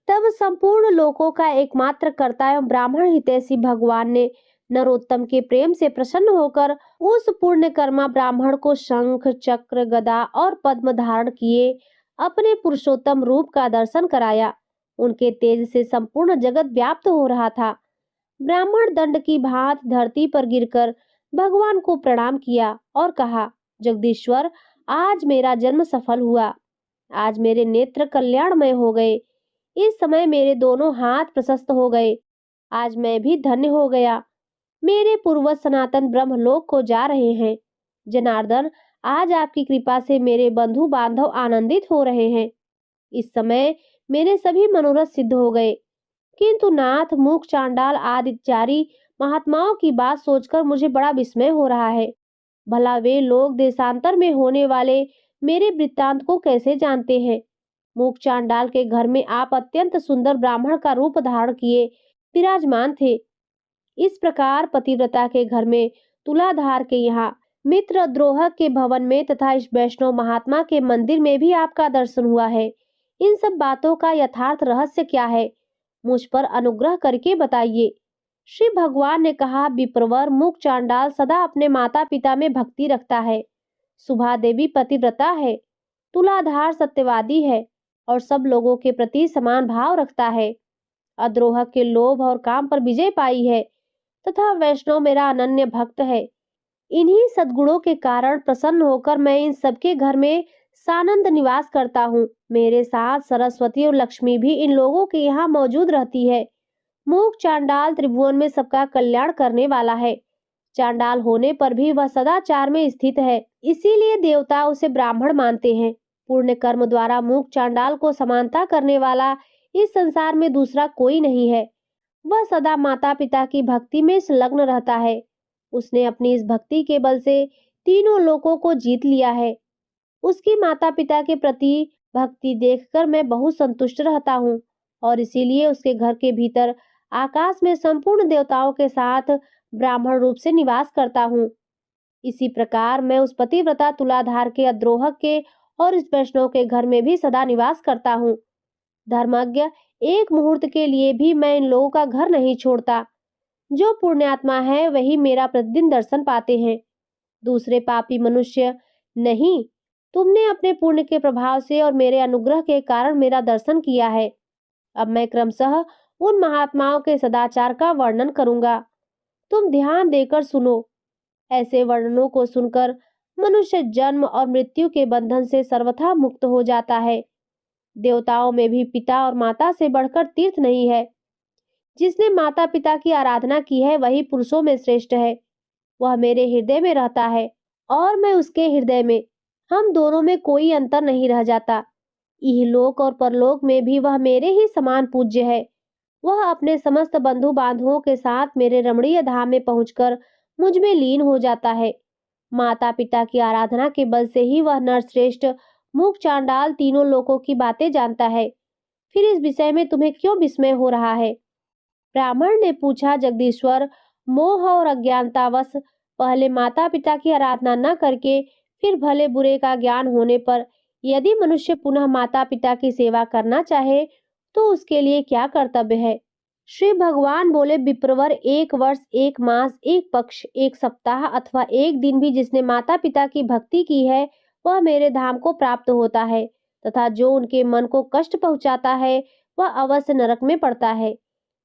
तब संपूर्ण लोकों का एकमात्र कर्ता एवं ब्राह्मण हितैषी भगवान ने नरोत्तम के प्रेम से प्रसन्न होकर उस पुण्य कर्मा ब्राह्मण को शंख, चक्र, गदा और पद्म धारण किए अपने पुरुषोत्तम रूप का दर्शन कराया। उनके तेज से संपूर्ण जगत व्याप्त हो रहा था। ब्राह्मण दंड की भांति धरती पर गिरकर भगवान को प्रणाम किया और कहा, जगदीश्वर, आज मेरा जन्म सफल हुआ। आज मेरे नेत्र कल्याणमय हो गए। इस समय मेरे दोनों हाथ प्रशस्त हो गए। आज मैं भी धन्य हो गया। मेरे पूर्वज सनातन ब्रह्मलोक को जा रहे हैं। जनार्दन, आज आपकी कृपा से मेरे बंधु बांधव आनंदित हो रहे हैं। इस समय मेरे सभी मनोरथ सिद्ध हो गए। किंतु नाथ, मूक, चांडाल आदि चारी महात्माओं की बात सोचकर मुझे बड़ा विस्मय हो रहा है। भला वे लोग देशांतर में होने वाले मेरे वृत्तांत को कैसे जानते हैं? मूक चांडाल के घर में आप अत्यंत सुंदर ब्राह्मण का रूप धारण किए विराजमान थे। इस प्रकार पतिव्रता के घर में, तुलाधार के यहाँ, मित्र द्रोह के भवन में तथा इस वैष्णव महात्मा के मंदिर में भी आपका दर्शन हुआ है। इन सब बातों का यथार्थ रहस्य क्या है? मुझ पर अनुग्रह करके बताइए। श्री भगवान ने कहा, विप्रवर, मूक चांडाल सदा अपने माता पिता में भक्ति रखता है। सुभा देवी पतिव्रता है। तुलाधार सत्यवादी है और सब लोगों के प्रति समान भाव रखता है। अद्रोह के लोभ और काम पर विजय पाई है तथा वैष्णव मेरा अनन्य भक्त है। इन्हीं सद्गुणों के कारण प्रसन्न होकर मैं इन सबके घर में सानंद निवास करता हूँ। मेरे साथ सरस्वती और लक्ष्मी भी इन लोगों के यहाँ मौजूद रहती है। मूक चांडाल त्रिभुवन में सबका कल्याण करने वाला है। चांडाल होने पर भी वह सदाचार में स्थित है, इसीलिए देवता उसे ब्राह्मण मानते हैं। पुण्य कर्म द्वारा मूक चांडाल को समानता करने वाला इस संसार में दूसरा कोई नहीं है। वह सदा माता पिता की भक्ति में संलग्न रहता है। उसने अपनी इस भक्ति के बल से तीनों लोकों को जीत लिया है। उसकी माता पिता के प्रति भक्ति देखकर मैं बहुत संतुष्ट रहता हूँ और इसीलिए उसके घर के भीतर आकाश में संपूर्ण देवताओं के साथ ब्राह्मण रूप से निवास करता हूँ। इसी प्रकार मैं उस पतिव्रता तुलाधार के, अद्रोह के और इस वैष्णव के घर में भी सदा निवास करता हूँ। धर्मज्ञ, एक मुहूर्त के लिए भी मैं इन लोगों का घर नहीं छोड़ता। जो पुण्यात्मा है वही मेरा प्रतिदिन दर्शन पाते हैं, दूसरे पापी मनुष्य नहीं। तुमने अपने पुण्य के प्रभाव से और मेरे अनुग्रह के कारण मेरा दर्शन किया है। अब मैं क्रमशः उन महात्माओं के सदाचार का वर्णन करूंगा। तुम ध्यान देकर सुनो। ऐसे वर्णनों को सुनकर मनुष्य जन्म और मृत्यु के बंधन से सर्वथा मुक्त हो जाता है। देवताओं में भी पिता और माता से बढ़कर तीर्थ नहीं है। जिसने माता पिता की आराधना की है वही पुरुषों में श्रेष्ठ है। वह मेरे हृदय में रहता है और मैं उसके हृदय में। हम दोनों में कोई अंतर नहीं रह जाता। इहलोक और परलोक में भी वह मेरे ही समान पूज्य है। वह अपने समस्त बंधु बांधवों के साथ मेरे रमणीय धाम में पहुंचकर मुझ में लीन हो जाता है। माता पिता की आराधना के बल से ही वह नरश्रेष्ठ, मूक, चांडाल तीनों लोकों की बातें जानता है। फिर इस विषय में तुम्हें क्यों विस्मय हो रहा है? ब्राह्मण ने पूछा, जगदीश्वर, मोह और अज्ञानतावश पहले माता पिता की आराधना न करके फिर भले बुरे का ज्ञान होने पर यदि मनुष्य पुनः माता पिता की सेवा करना चाहे तो उसके लिए क्या कर्तव्य है? श्री भगवान बोले, विप्रवर, 1 वर्ष, 1 मास, 1 पक्ष, 1 सप्ताह अथवा 1 दिन भी जिसने माता पिता की भक्ति की है वह मेरे धाम को प्राप्त होता है, तथा जो उनके मन को कष्ट पहुंचाता है वह अवश्य नरक में पड़ता है।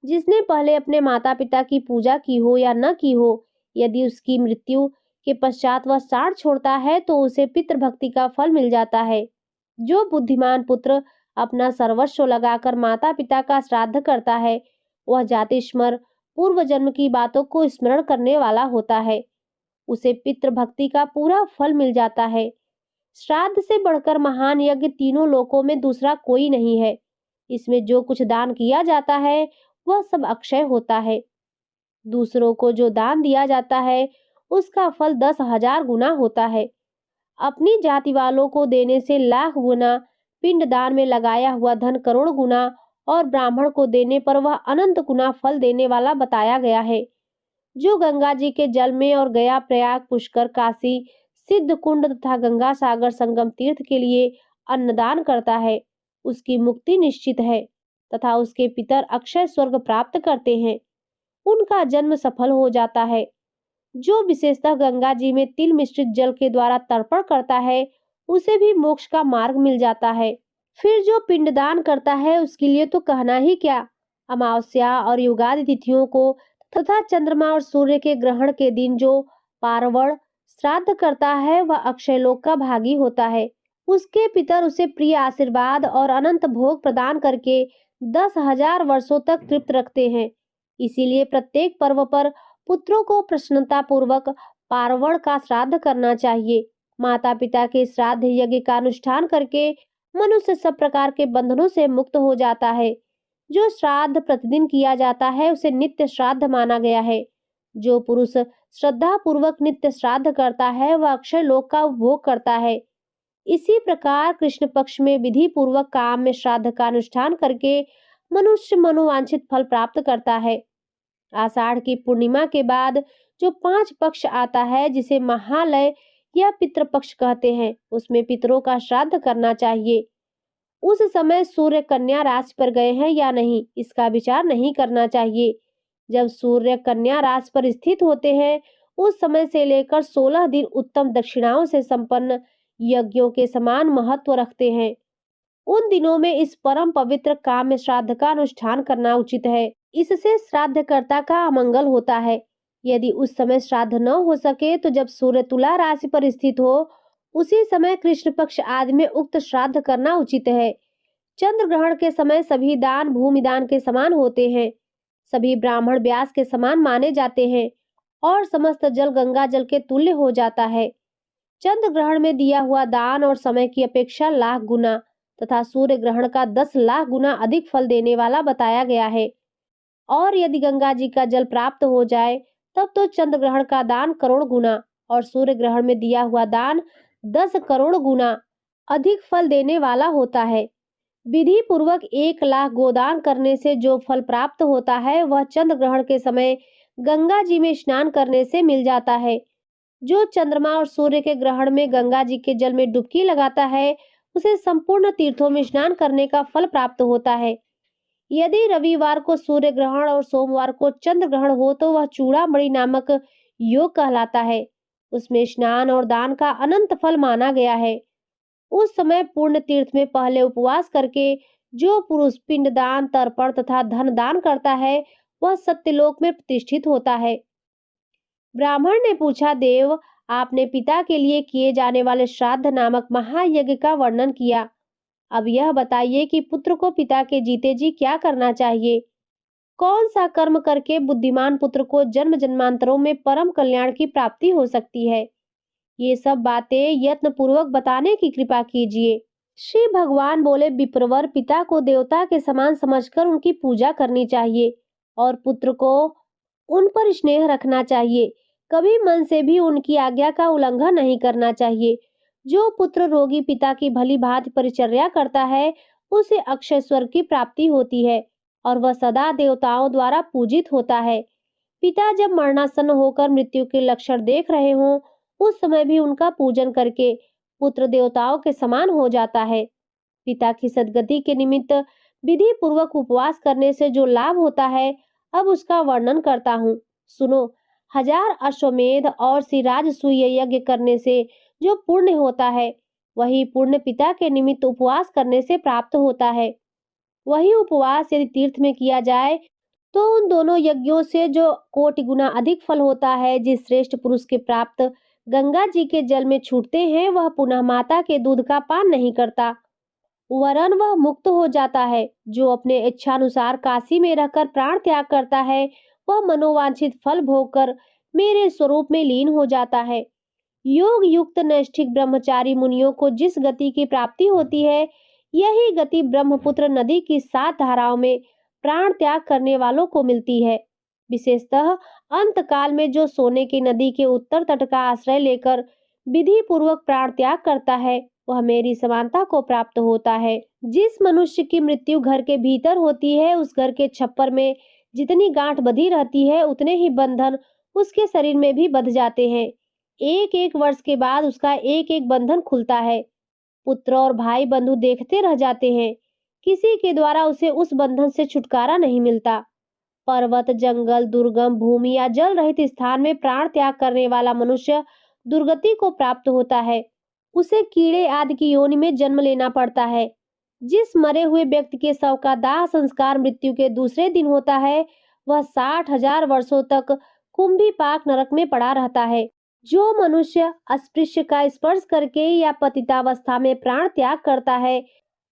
जिसने पहले अपने माता पिता की पूजा की हो या न की हो, यदि उसकी मृत्यु के पश्चात वह साँड छोड़ता है तो उसे पितृभक्ति का फल मिल जाता है। जो बुद्धिमान पुत्र अपना सर्वस्व लगाकर माता पिता का श्राद्ध करता है, वह जातिस्मर पूर्व जन्म की बातों को स्मरण करने वाला होता है। उसे पितृभक्ति का पूरा फल मिल जाता है। श्राद्ध से बढ़कर महान यज्ञ तीनों लोकों में दूसरा कोई नहीं है। इसमें जो कुछ दान किया जाता है वह सब अक्षय होता है। दूसरों को जो दान दिया जाता है उसका फल 10,000 गुना होता है। अपनी जाति वालों को देने से लाख गुना, पिंड दान में लगाया हुआ धन करोड़ गुना और ब्राह्मण को देने पर वह अनंत गुना फल देने वाला बताया गया है। जो गंगा जी के जल में और गया, प्रयाग, पुष्कर, काशी, सिद्ध कुंड तथा गंगा सागर संगम तीर्थ के लिए अन्नदान करता है, उसकी मुक्ति निश्चित है तथा उसके पितर अक्षय स्वर्ग प्राप्त करते हैं। उनका जन्म सफल हो जाता है। जो विशेषतः गंगा जी में तिल मिश्रित जल के द्वारा तर्पण करता है, उसे भी मोक्ष का मार्ग मिल जाता है। फिर जो पिंडदान करता है उसके लिए तो कहना ही क्या। अमावस्या और युगादि तिथियों को तथा चंद्रमा और सूर्य के ग्रहण के दिन जो पार्वण श्राद्ध करता है वह अक्षय लोक का भागी होता है। उसके पितर उसे प्रिय आशीर्वाद और अनंत भोग प्रदान करके 10,000 वर्षों तक तृप्त रखते हैं। इसीलिए प्रत्येक पर्व पर पुत्रों को प्रसन्नता पूर्वक पार्वण का श्राद्ध करना चाहिए। माता पिता के श्राद्ध यज्ञ का अनुष्ठान करके मनुष्य सब प्रकार के बंधनों से मुक्त हो जाता है। जो श्राद्ध प्रतिदिन किया जाता है उसे नित्य श्राद्ध माना गया है। जो पुरुष श्रद्धा पूर्वक नित्य श्राद्ध करता है वह अक्षय लोक का उपभोग करता है। इसी प्रकार कृष्ण पक्ष में विधि पूर्वक काम में श्राद्ध का अनुष्ठान करके मनुष्य मनोवांछित फल प्राप्त करता है। आषाढ़ की पूर्णिमा के बाद जो 5 पक्ष आता है जिसे महालय या पितृपक्ष कहते हैं, उसमें पितरों का श्राद्ध करना चाहिए। उस समय सूर्य कन्या राशि पर गए हैं या नहीं, इसका विचार नहीं करना चाहिए। जब सूर्य कन्या राशि पर स्थित होते हैं उस समय से लेकर 16 दिन उत्तम दक्षिणाओं से संपन्न यज्ञों के समान महत्व रखते हैं। उन दिनों में इस परम पवित्र काम में श्राद्ध का अनुष्ठान करना उचित है। इससे श्राद्धकर्ता का अमंगल होता है। यदि उस समय श्राद्ध न हो सके तो जब सूर्य तुला राशि पर स्थित हो उसी समय कृष्ण पक्ष आदि में उक्त श्राद्ध करना उचित है। चंद्र ग्रहण के समय सभी दान भूमि दान के समान होते हैं। सभी ब्राह्मण व्यास के समान माने जाते हैं और समस्त जल गंगा जल के तुल्य हो जाता है। चंद्र ग्रहण में दिया हुआ दान और समय की अपेक्षा लाख गुना तथा सूर्य ग्रहण का 10 लाख गुना अधिक फल देने वाला बताया गया है। और यदि गंगा जी का जल प्राप्त हो जाए तब तो चंद्र ग्रहण का दान करोड़ गुना और सूर्य ग्रहण में दिया हुआ दान 10 करोड़ गुना अधिक फल देने वाला होता है। विधि पूर्वक 1 लाख गोदान करने से जो फल प्राप्त होता है वह चंद्र ग्रहण के समय गंगा जी में स्नान करने से मिल जाता है। जो चंद्रमा और सूर्य के ग्रहण में गंगा जी के जल में डुबकी लगाता है उसे संपूर्ण तीर्थों में स्नान करने का फल प्राप्त होता है। यदि रविवार को सूर्य ग्रहण और सोमवार को चंद्र ग्रहण हो तो वह चूड़ामणि नामक योग कहलाता है। उसमें स्नान और दान का अनंत फल माना गया है। उस समय पूर्ण तीर्थ में पहले उपवास करके जो पुरुष पिंड दान, तर्पण तथा धन दान करता है वह सत्यलोक में प्रतिष्ठित होता है। ब्राह्मण ने पूछा, देव, आपने पिता के लिए किए जाने वाले श्राद्ध नामक महायज्ञ का वर्णन किया। अब यह बताइए कि पुत्र को पिता के जीते जी क्या करना चाहिए। कौन सा कर्म करके बुद्धिमान पुत्र को जन्म जन्मांतरों में परम कल्याण की प्राप्ति हो सकती है। ये सब बातें यत्न पूर्वक बताने की कृपा कीजिए। श्री भगवान बोले, विप्रवर, पिता को देवता के समान समझकर उनकी पूजा करनी चाहिए और पुत्र को उन पर स्नेह रखना चाहिए। कभी मन से भी उनकी आज्ञा का उल्लंघन नहीं करना चाहिए। जो पुत्र रोगी पिता की भली भांति परिचर्या करता है उसे अक्षय स्वर्ग की प्राप्ति होती है और वह सदा देवताओं द्वारा पूजित होता है। पिता जब मरणासन्न होकर मृत्यु के लक्षण देख रहे हों उस समय भी उनका पूजन करके पुत्र देवताओं के समान हो जाता है। पिता की सद्गति के निमित्त विधि पूर्वक उपवास करने से जो लाभ होता है अब उसका वर्णन करता हूँ, सुनो। 1000 अश्वमेध और सिराजसूय यज्ञ करने से जो पुण्य होता है वही पुण्य पिता के निमित्त उपवास करने से प्राप्त होता है। वही उपवास यदि तीर्थ में किया जाए तो उन दोनों यज्ञों से जो कोटि गुना अधिक फल होता है, जिस श्रेष्ठ पुरुष के प्राप्त गंगा जी के जल में छूटते हैं, वह पुनः माता के दूध का पान नहीं करता, वरन वह मुक्त हो जाता है। जो अपने इच्छानुसार काशी में रहकर प्राण त्याग करता है, वह मनोवांछित फल भोगकर मेरे स्वरूप में लीन हो जाता है। योग युक्त नैष्ठिक ब्रह्मचारी मुनियों को जिस गति की प्राप्ति होती है, यही गति ब्रह्मपुत्र नदी की 7 धाराओं में प्राण त्याग करने वालों को मिलती है। विशेषतः अंत काल में जो सोने की नदी के उत्तर तट का आश्रय लेकर विधि पूर्वक प्राण त्याग करता है, वह मेरी समानता को प्राप्त होता है। जिस मनुष्य की मृत्यु घर के भीतर होती है, उस घर के छप्पर में जितनी गांठ बंधी रहती है, उतने ही बंधन उसके शरीर में भी बंध जाते हैं। एक एक वर्ष के बाद उसका एक एक बंधन खुलता है। पुत्र और भाई बंधु देखते रह जाते हैं, किसी के द्वारा उसे उस बंधन से छुटकारा नहीं मिलता। पर्वत, जंगल, दुर्गम भूमि या जल रहित स्थान में प्राण त्याग करने वाला मनुष्य दुर्गति को प्राप्त होता है। उसे कीड़े आदि की योनि में जन्म लेना पड़ता है। जिस मरे हुए व्यक्ति के शव का दाह संस्कार मृत्यु के दूसरे दिन होता है, वह 60,000 वर्षों तक कुंभीपाक नरक में पड़ा रहता है। जो मनुष्य अस्पृश्य का स्पर्श करके या पतितावस्था में प्राण त्याग करता है,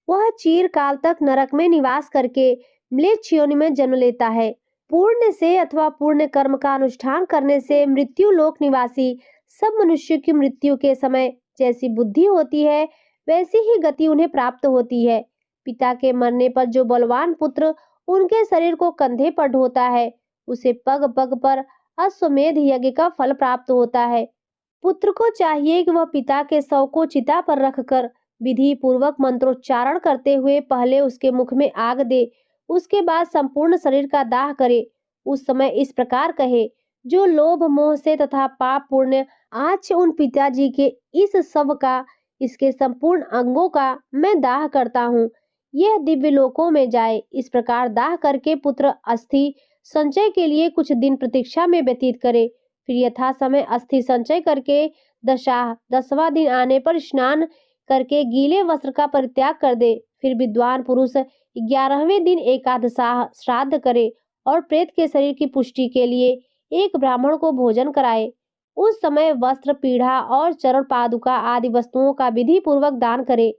वह चिरकाल तक नरक में निवास करके म्लेच्छ योनि में जन्म लेता है। पुण्य से अथवा पुण्य कर्म का अनुष्ठान करने से मृत्यु लोक निवासी सब मनुष्यों की मृत्यु के समय जैसी बुद्धि होती है, वैसी ही गति उन्हें प्राप्त होती है। पिता के मरने पर जो बलवान पुत्र उनके शरीर को कंधे पर ढोता है, उसे पग पग पर अश्वमेध यज्ञ का फल प्राप्त होता है। पुत्र को चाहिए कि वह पिता के शव को चिता पर रखकर विधि पूर्वक मंत्रोच्चारण करते हुए पहले उसके मुख में आग दे, उसके बाद संपूर्ण शरीर का दाह करे। उस समय इस प्रकार कहे, जो लोभ मोह से तथा पाप पुण्य आज उन पिताजी के इस शव का, इसके संपूर्ण अंगों का मैं दाह करता हूँ, यह दिव्य लोकों में जाए। इस प्रकार दाह करके पुत्र अस्थि संचय के लिए कुछ दिन प्रतीक्षा में व्यतीत करे। फिर यथा समय अस्थि संचय करके 10वां दिन आने पर स्नान करके गीले वस्त्र का परित्याग कर दे। फिर विद्वान पुरुष 11वें दिन एकादशाह श्राद्ध करे और प्रेत के शरीर की पुष्टि के लिए एक ब्राह्मण को भोजन कराए। उस समय वस्त्र, पीढ़ा और चरण पादुका आदि वस्तुओं का विधि पूर्वक दान करे।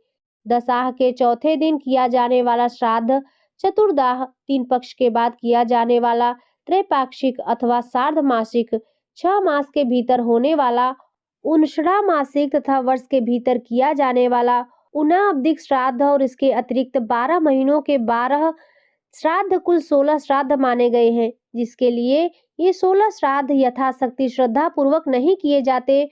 दशाह के चौथे दिन किया जाने वाला श्राद्ध, चतुर्दाह 3 पक्ष के बाद किया जाने वाला त्रैपाक्षिक अथवा सार्धमासिक, 6 मास के भीतर होने वाला उनषणा मासिक तथा वर्ष के भीतर किया जाने वाला उनाब्दिक श्राद्ध और इसके अतिरिक्त 12 महीनों के 12 श्राद्ध कुल 16 श्राद्ध माने गए हैं। जिसके लिए ये 16 श्राद्ध यथाशक्ति श्रद्धा पूर्वक नहीं किए जाते,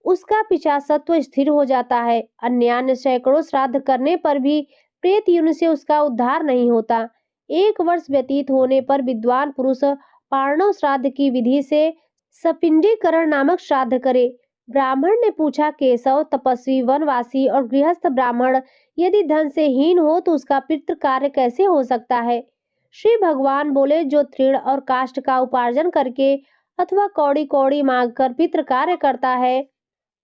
उसका पिशाचत्व स्थिर हो जाता है। अन्य सैकड़ों श्राद्ध करने पर भी प्रेत योनि से उसका उद्धार नहीं होता। 1 वर्ष व्यतीत होने पर विद्वान पुरुष पारणव श्राद्ध की विधि से सपिंडीकरण नामक श्राद्ध करे। ब्राह्मण ने पूछा, केशव, तपस्वी, वनवासी और गृहस्थ ब्राह्मण यदि धन से हीन हो तो उसका पितृ कार्य कैसे हो सकता है? श्री भगवान बोले, जो तृण और काष्ठ का उपार्जन करके अथवा कौड़ी कौड़ी मांग कर पितृ कार्य करता है,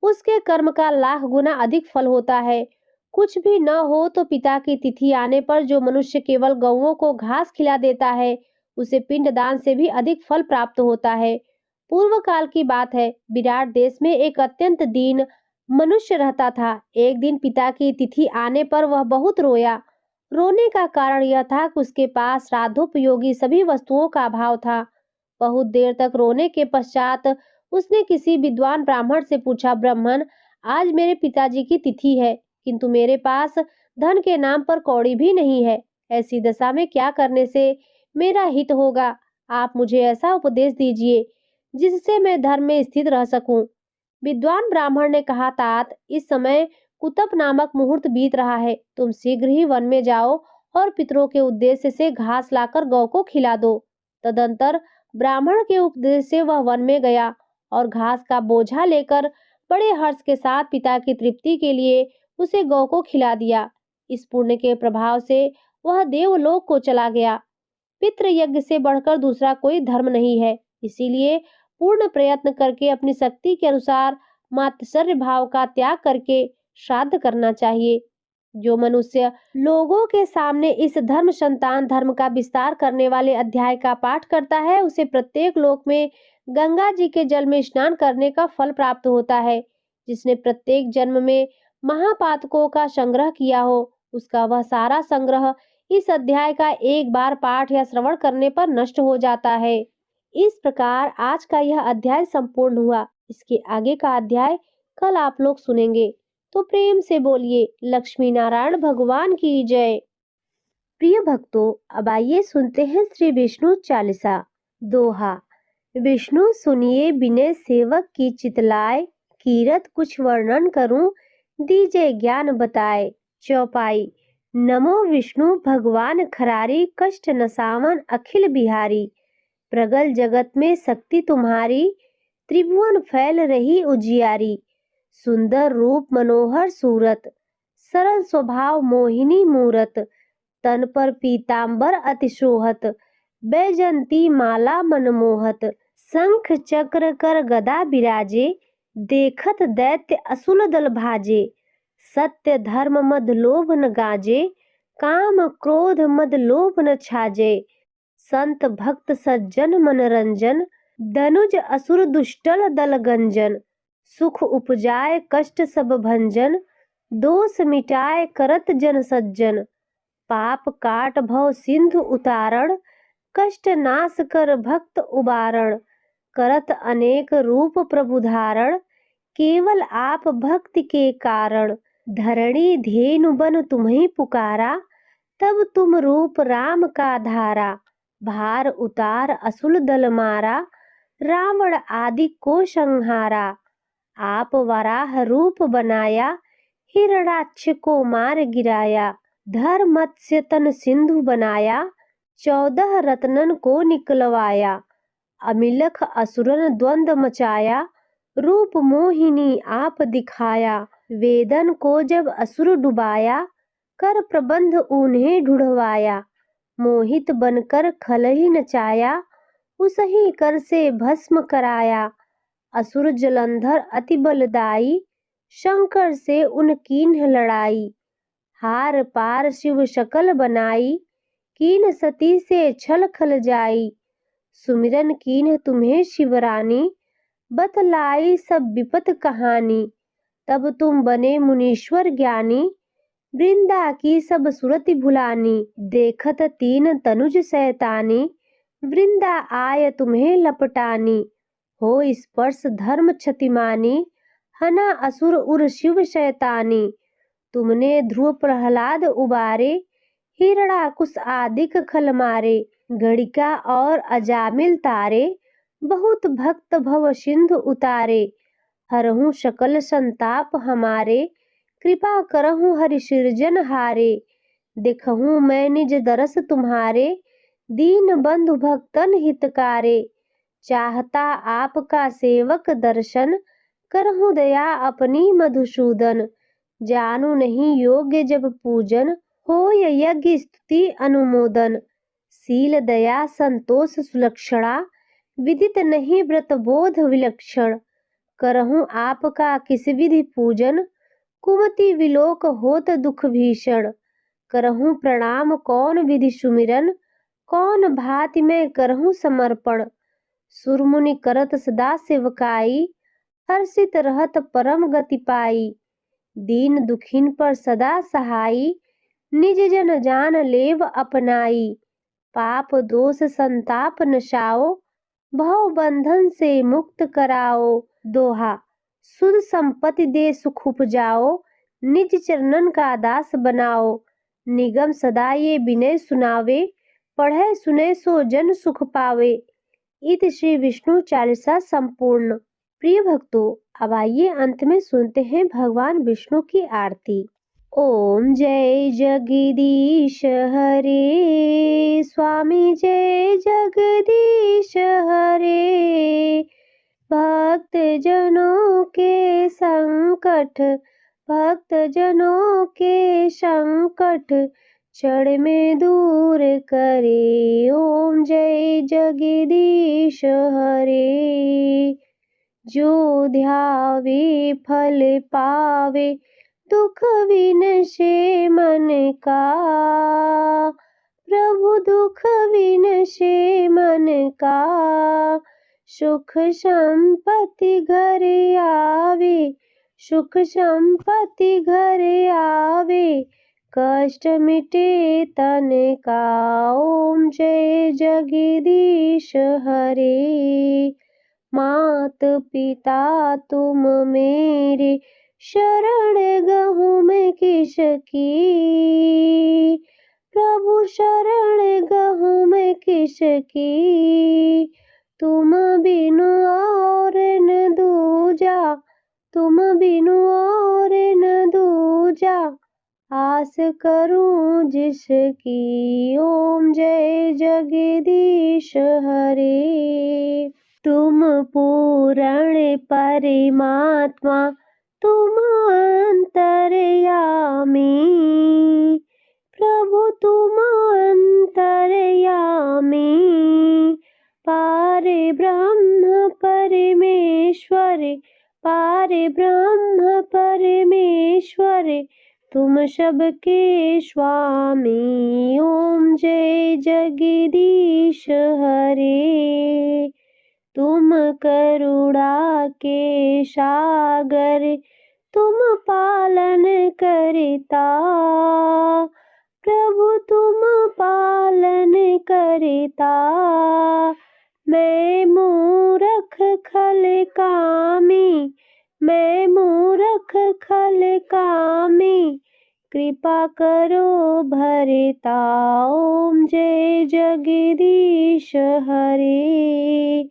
उसके कर्म का लाख गुना अधिक फल होता है। कुछ भी न हो तो पिता की तिथि आने पर जो मनुष्य केवल गौओं को घास खिला देता है, उसे पिंडदान से भी अधिक फल प्राप्त होता है। पूर्व काल की बात है, विराट देश में एक अत्यंत दीन मनुष्य रहता था। एक दिन पिता की तिथि आने पर वह बहुत रोया। रोने का कारण यह था कि उसके पास श्राद्धोपयोगी सभी वस्तुओं का अभाव था। बहुत देर तक रोने के पश्चात उसने किसी विद्वान ब्राह्मण से पूछा, ब्राह्मण, आज मेरे पिताजी की तिथि है, किंतु मेरे पास धन के नाम पर कौड़ी भी नहीं है। ऐसी दशा में क्या करने से मेरा हित होगा? आप मुझे ऐसा उपदेश दीजिए जिससे मैं धर्म में स्थित रह सकूं। विद्वान ब्राह्मण ने कहा, तात, इस समय कुतप नामक मुहूर्त बीत रहा है, तुम शीघ्र ही वन में जाओ और पितरों के उद्देश्य से घास लाकर गौ को खिला दो। तदंतर ब्राह्मण के उपदेश से वह वन में गया और घास का बोझा लेकर बड़े हर्ष के साथ पिता की तृप्ति के लिए उसे गौ को खिला दिया। इस पुण्य के प्रभाव से वह देवलोक को चला गया। पितृ यज्ञ से बढ़कर दूसरा कोई धर्म नहीं है, इसीलिए पूर्ण प्रयत्न करके अपनी शक्ति के अनुसार मात्सर्य भाव का त्याग करके श्राद्ध करना चाहिए। जो मनुष्य लोगों के सामने इस धर्म संतान धर्म का विस्तार करने वाले अध्याय का पाठ करता है, उसे प्रत्येक लोक में गंगा जी के जल में स्नान करने का फल प्राप्त होता है। जिसने प्रत्येक जन्म में महापातकों का संग्रह किया हो, उसका वह सारा संग्रह इस अध्याय का एक बार पाठ या श्रवण करने पर नष्ट हो जाता है। इस प्रकार आज का यह अध्याय संपूर्ण हुआ। इसके आगे का अध्याय कल आप लोग सुनेंगे। तो प्रेम से बोलिए लक्ष्मी नारायण भगवान की जय। प्रिय भक्तों, अब आइए सुनते हैं श्री विष्णु चालीसा। दोहा। विष्णु सुनिए विनय सेवक की चितलाए, कीरत कुछ वर्णन करूं दीजे ज्ञान बताए। चौपाई। नमो विष्णु भगवान खरारी, कष्ट नसावन अखिल बिहारी। प्रगल जगत में शक्ति तुम्हारी, त्रिभुवन फैल रही उजियारी। सुंदर रूप मनोहर सूरत, सरल स्वभाव मोहिनी मूरत। तन पर पीतांबर अति शोहत, बैजंती माला मनमोहत। शंख चक्र कर गदा बिराजे, देखत दैत्य असुर दल भाजे। सत्य धर्म मद लोभ न गाजे, काम क्रोध मद लोभ न छाजे। संत भक्त सज्जन मनरंजन, धनुज असुर दुष्टल दल गंजन। सुख उपजाए कष्ट सब भंजन, दोष मिटाए करत जन सज्जन। पाप काट भव सिंधु उतारण, कष्ट नाश कर भक्त उबारण। करत अनेक रूप प्रभु धारण, केवल आप भक्ति के कारण। धरणी धेनु बन तुम्हें पुकारा, तब तुम रूप राम का धारा। भार उतार असुर दल मारा, रावण आदि को संहारा। आप वराह रूप बनाया, हिरणाक्ष को मार गिराया। धर मत्स्य तन सिंधु बनाया, 14 रत्नन को निकलवाया। अमिलख असुरन द्वंद मचाया, रूप मोहिनी आप दिखाया। वेदन को जब असुर डुबाया, कर प्रबंध उन्हें ढूढ़वाया। मोहित बनकर खल ही नचाया, उसही कर से भस्म कराया। असुर जलंधर अति बलदाई, शंकर से उन कीन्ह लड़ाई। हार पार शिव शकल बनाई, कीन सती से छल खल जाई। सुमिरन कीन्ह तुम्हें शिवरानी, बतलाई सब विपत कहानी। तब तुम बने मुनीश्वर ज्ञानी, वृंदा की सब सुरति भुलानी। देखत तीन तनुज सैतानी, वृंदा आय तुम्हें लपटानी। हो स्पर्श धर्म क्षतिमानी, हना असुर उर शिव शैतानी। तुमने ध्रुव प्रहलाद उबारे, हिरणाकुश आदिक खल मारे। गणिका और अजामिल तारे, बहुत भक्त भव सिंधु उतारे। हरहु सकल संताप हमारे, कृपा करहु हरि सृजन हारे। देखहु मैं निज दरस तुम्हारे, दीन बंधु भक्तन हितकारे। चाहता आपका सेवक दर्शन, करहु दया अपनी मधुसूदन। जानू नहीं योग्य जब पूजन, होय यज्ञ स्तुति अनुमोदन। शील दया संतोष सुलक्षणा, विदित नहीं व्रत बोध विलक्षण। करहूँ आपका किस विधि पूजन, कुमति विलोक होत दुख भीषण। करहूँ प्रणाम कौन विधि सुमिरन, कौन भांति मैं करहूँ समर्पण। सुरमुनि करत सदा सेवकाई, हर्षित रहत परम गति पाई। दीन दुखिन पर सदा सहाई, निज जन जान लेव अपनाई। पाप दोष संताप नशाओ, भव बंधन से मुक्त कराओ। दोहा। सुध संपत्ति दे सुख उपजाओ, निज चरणन का दास बनाओ। निगम सदा ये विनय सुनावे, पढ़े सुने सो जन सुख पावे। इत श्री विष्णु चालीसा संपूर्ण। प्रिय भक्तों, अब आइए अंत में सुनते हैं भगवान विष्णु की आरती। ओम जय जगदीश हरे, स्वामी जय जगदीश हरे। भक्त जनों के संकट, भक्त जनों के संकट, क्षण में दूर करे। ओम जय जगदीश हरे। जो ध्यावे फल पावे, दुख विनशे मन का, प्रभु दुख विनशे मन का। सुख संपत्ति घर आवे, सुख संपत्ति घर आवे, कष्ट मिटे तन का। ओम जय जगदीश हरे। मात पिता तुम मेरे, शरण गहूँ मैं किसकी। प्रभु शरण गहूँ मैं किसकी, तुम बिनु और न दूजा, तुम बिनु और न दूजा, आस करूं जिसकी। ओम जय जगदीश हरे। तुम पूर्ण परमात्मा, तुम अंतर्यामी, प्रभु तुम अंतर्यामी। पार ब्रह्म परमेश्वर, पार ब्रह्म परमेश्वर, तुम सबके स्वामी। ओम जय जगदीश हरे। तुम करुणा के सागर, तुम पालन करता, प्रभु तुम पालन करता। मैं मूरख खल कामी, मैं मूरख खल कामी, कृपा करो भरता। ओम जय जगदीश हरे।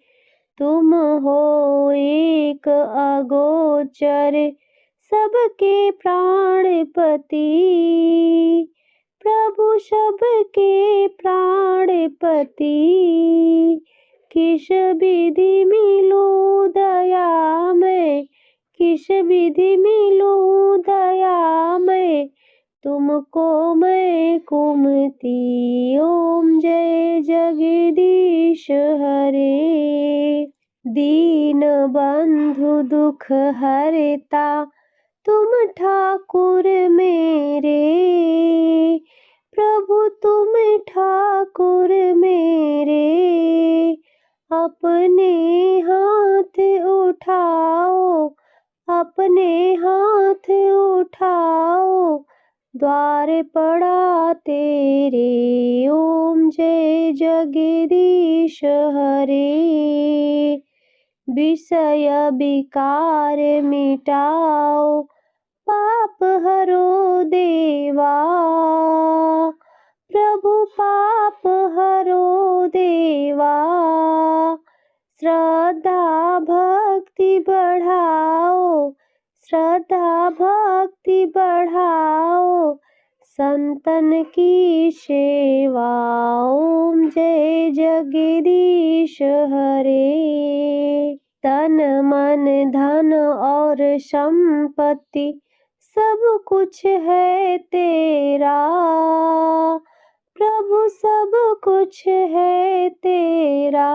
तुम हो एक अगोचर, सबके प्राणपति, प्रभु सबके प्राणपति। किस विधि मिलूं दया मैं, किस विधि मिलूं दया मैं, तुमको मैं कुमति। ओम जय जगदीश हरे। दीन बंधु दुख हरता, तुम ठाकुर मेरे, प्रभु तुम ठाकुर मेरे। अपने हाथ उठाओ, अपने हाथ उठाओ, द्वार पड़ा तेरे। ओम जय जगदीश हरे। विषय विकार मिटाओ, पाप हरो देवा, प्रभु पाप हरो देवा। श्रद्धा भक्ति बढ़ाओ, श्रद्धा भक्ति बढ़ाओ, संतन की सेवा। ओम जय जगदीश हरे। तन मन धन और संपत्ति, सब कुछ है तेरा, प्रभु सब कुछ है तेरा।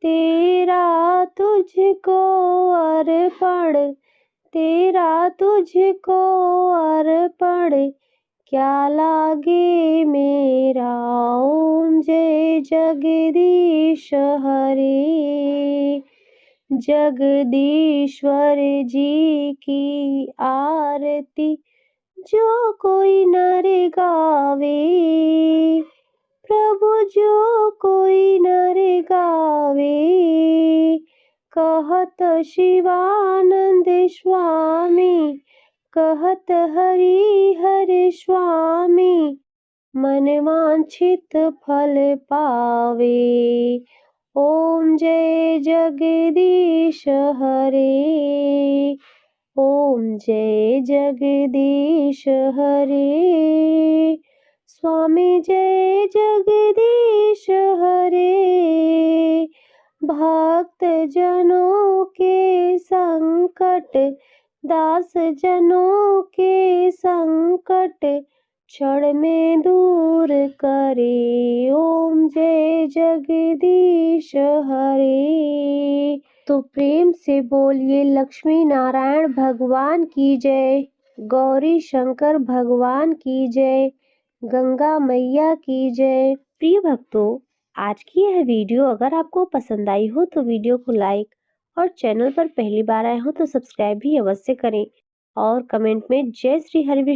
तेरा तुझको अर्पण, तेरा तुझको अर्पण, क्या लागे मेरा। ओम जय जगदीश हरे। जगदीश्वर जी की आरती, जो कोई नर गावे, प्रभु जो कोई नर गावे। कहत शिवानंद स्वामी, कहत हरि हर स्वामी, मन वांछित फल पावे। ओम जय जगदीश हरे। ओम जय जगदीश हरे। स्वामी जय जगदीश हरे। भक्त जनों के संकट, दास जनों के संकट, क्षण में दूर करे। ओम जय जगदीश हरे। तो प्रेम से बोलिए लक्ष्मी नारायण भगवान की जय, गौरी शंकर भगवान की जय, गंगा मैया की जय। प्रिय भक्तों, आज की यह वीडियो अगर आपको पसंद आई हो तो वीडियो को लाइक और चैनल पर पहली बार आए हो तो सब्सक्राइब भी अवश्य करें और कमेंट में जय श्री हरि विष्णु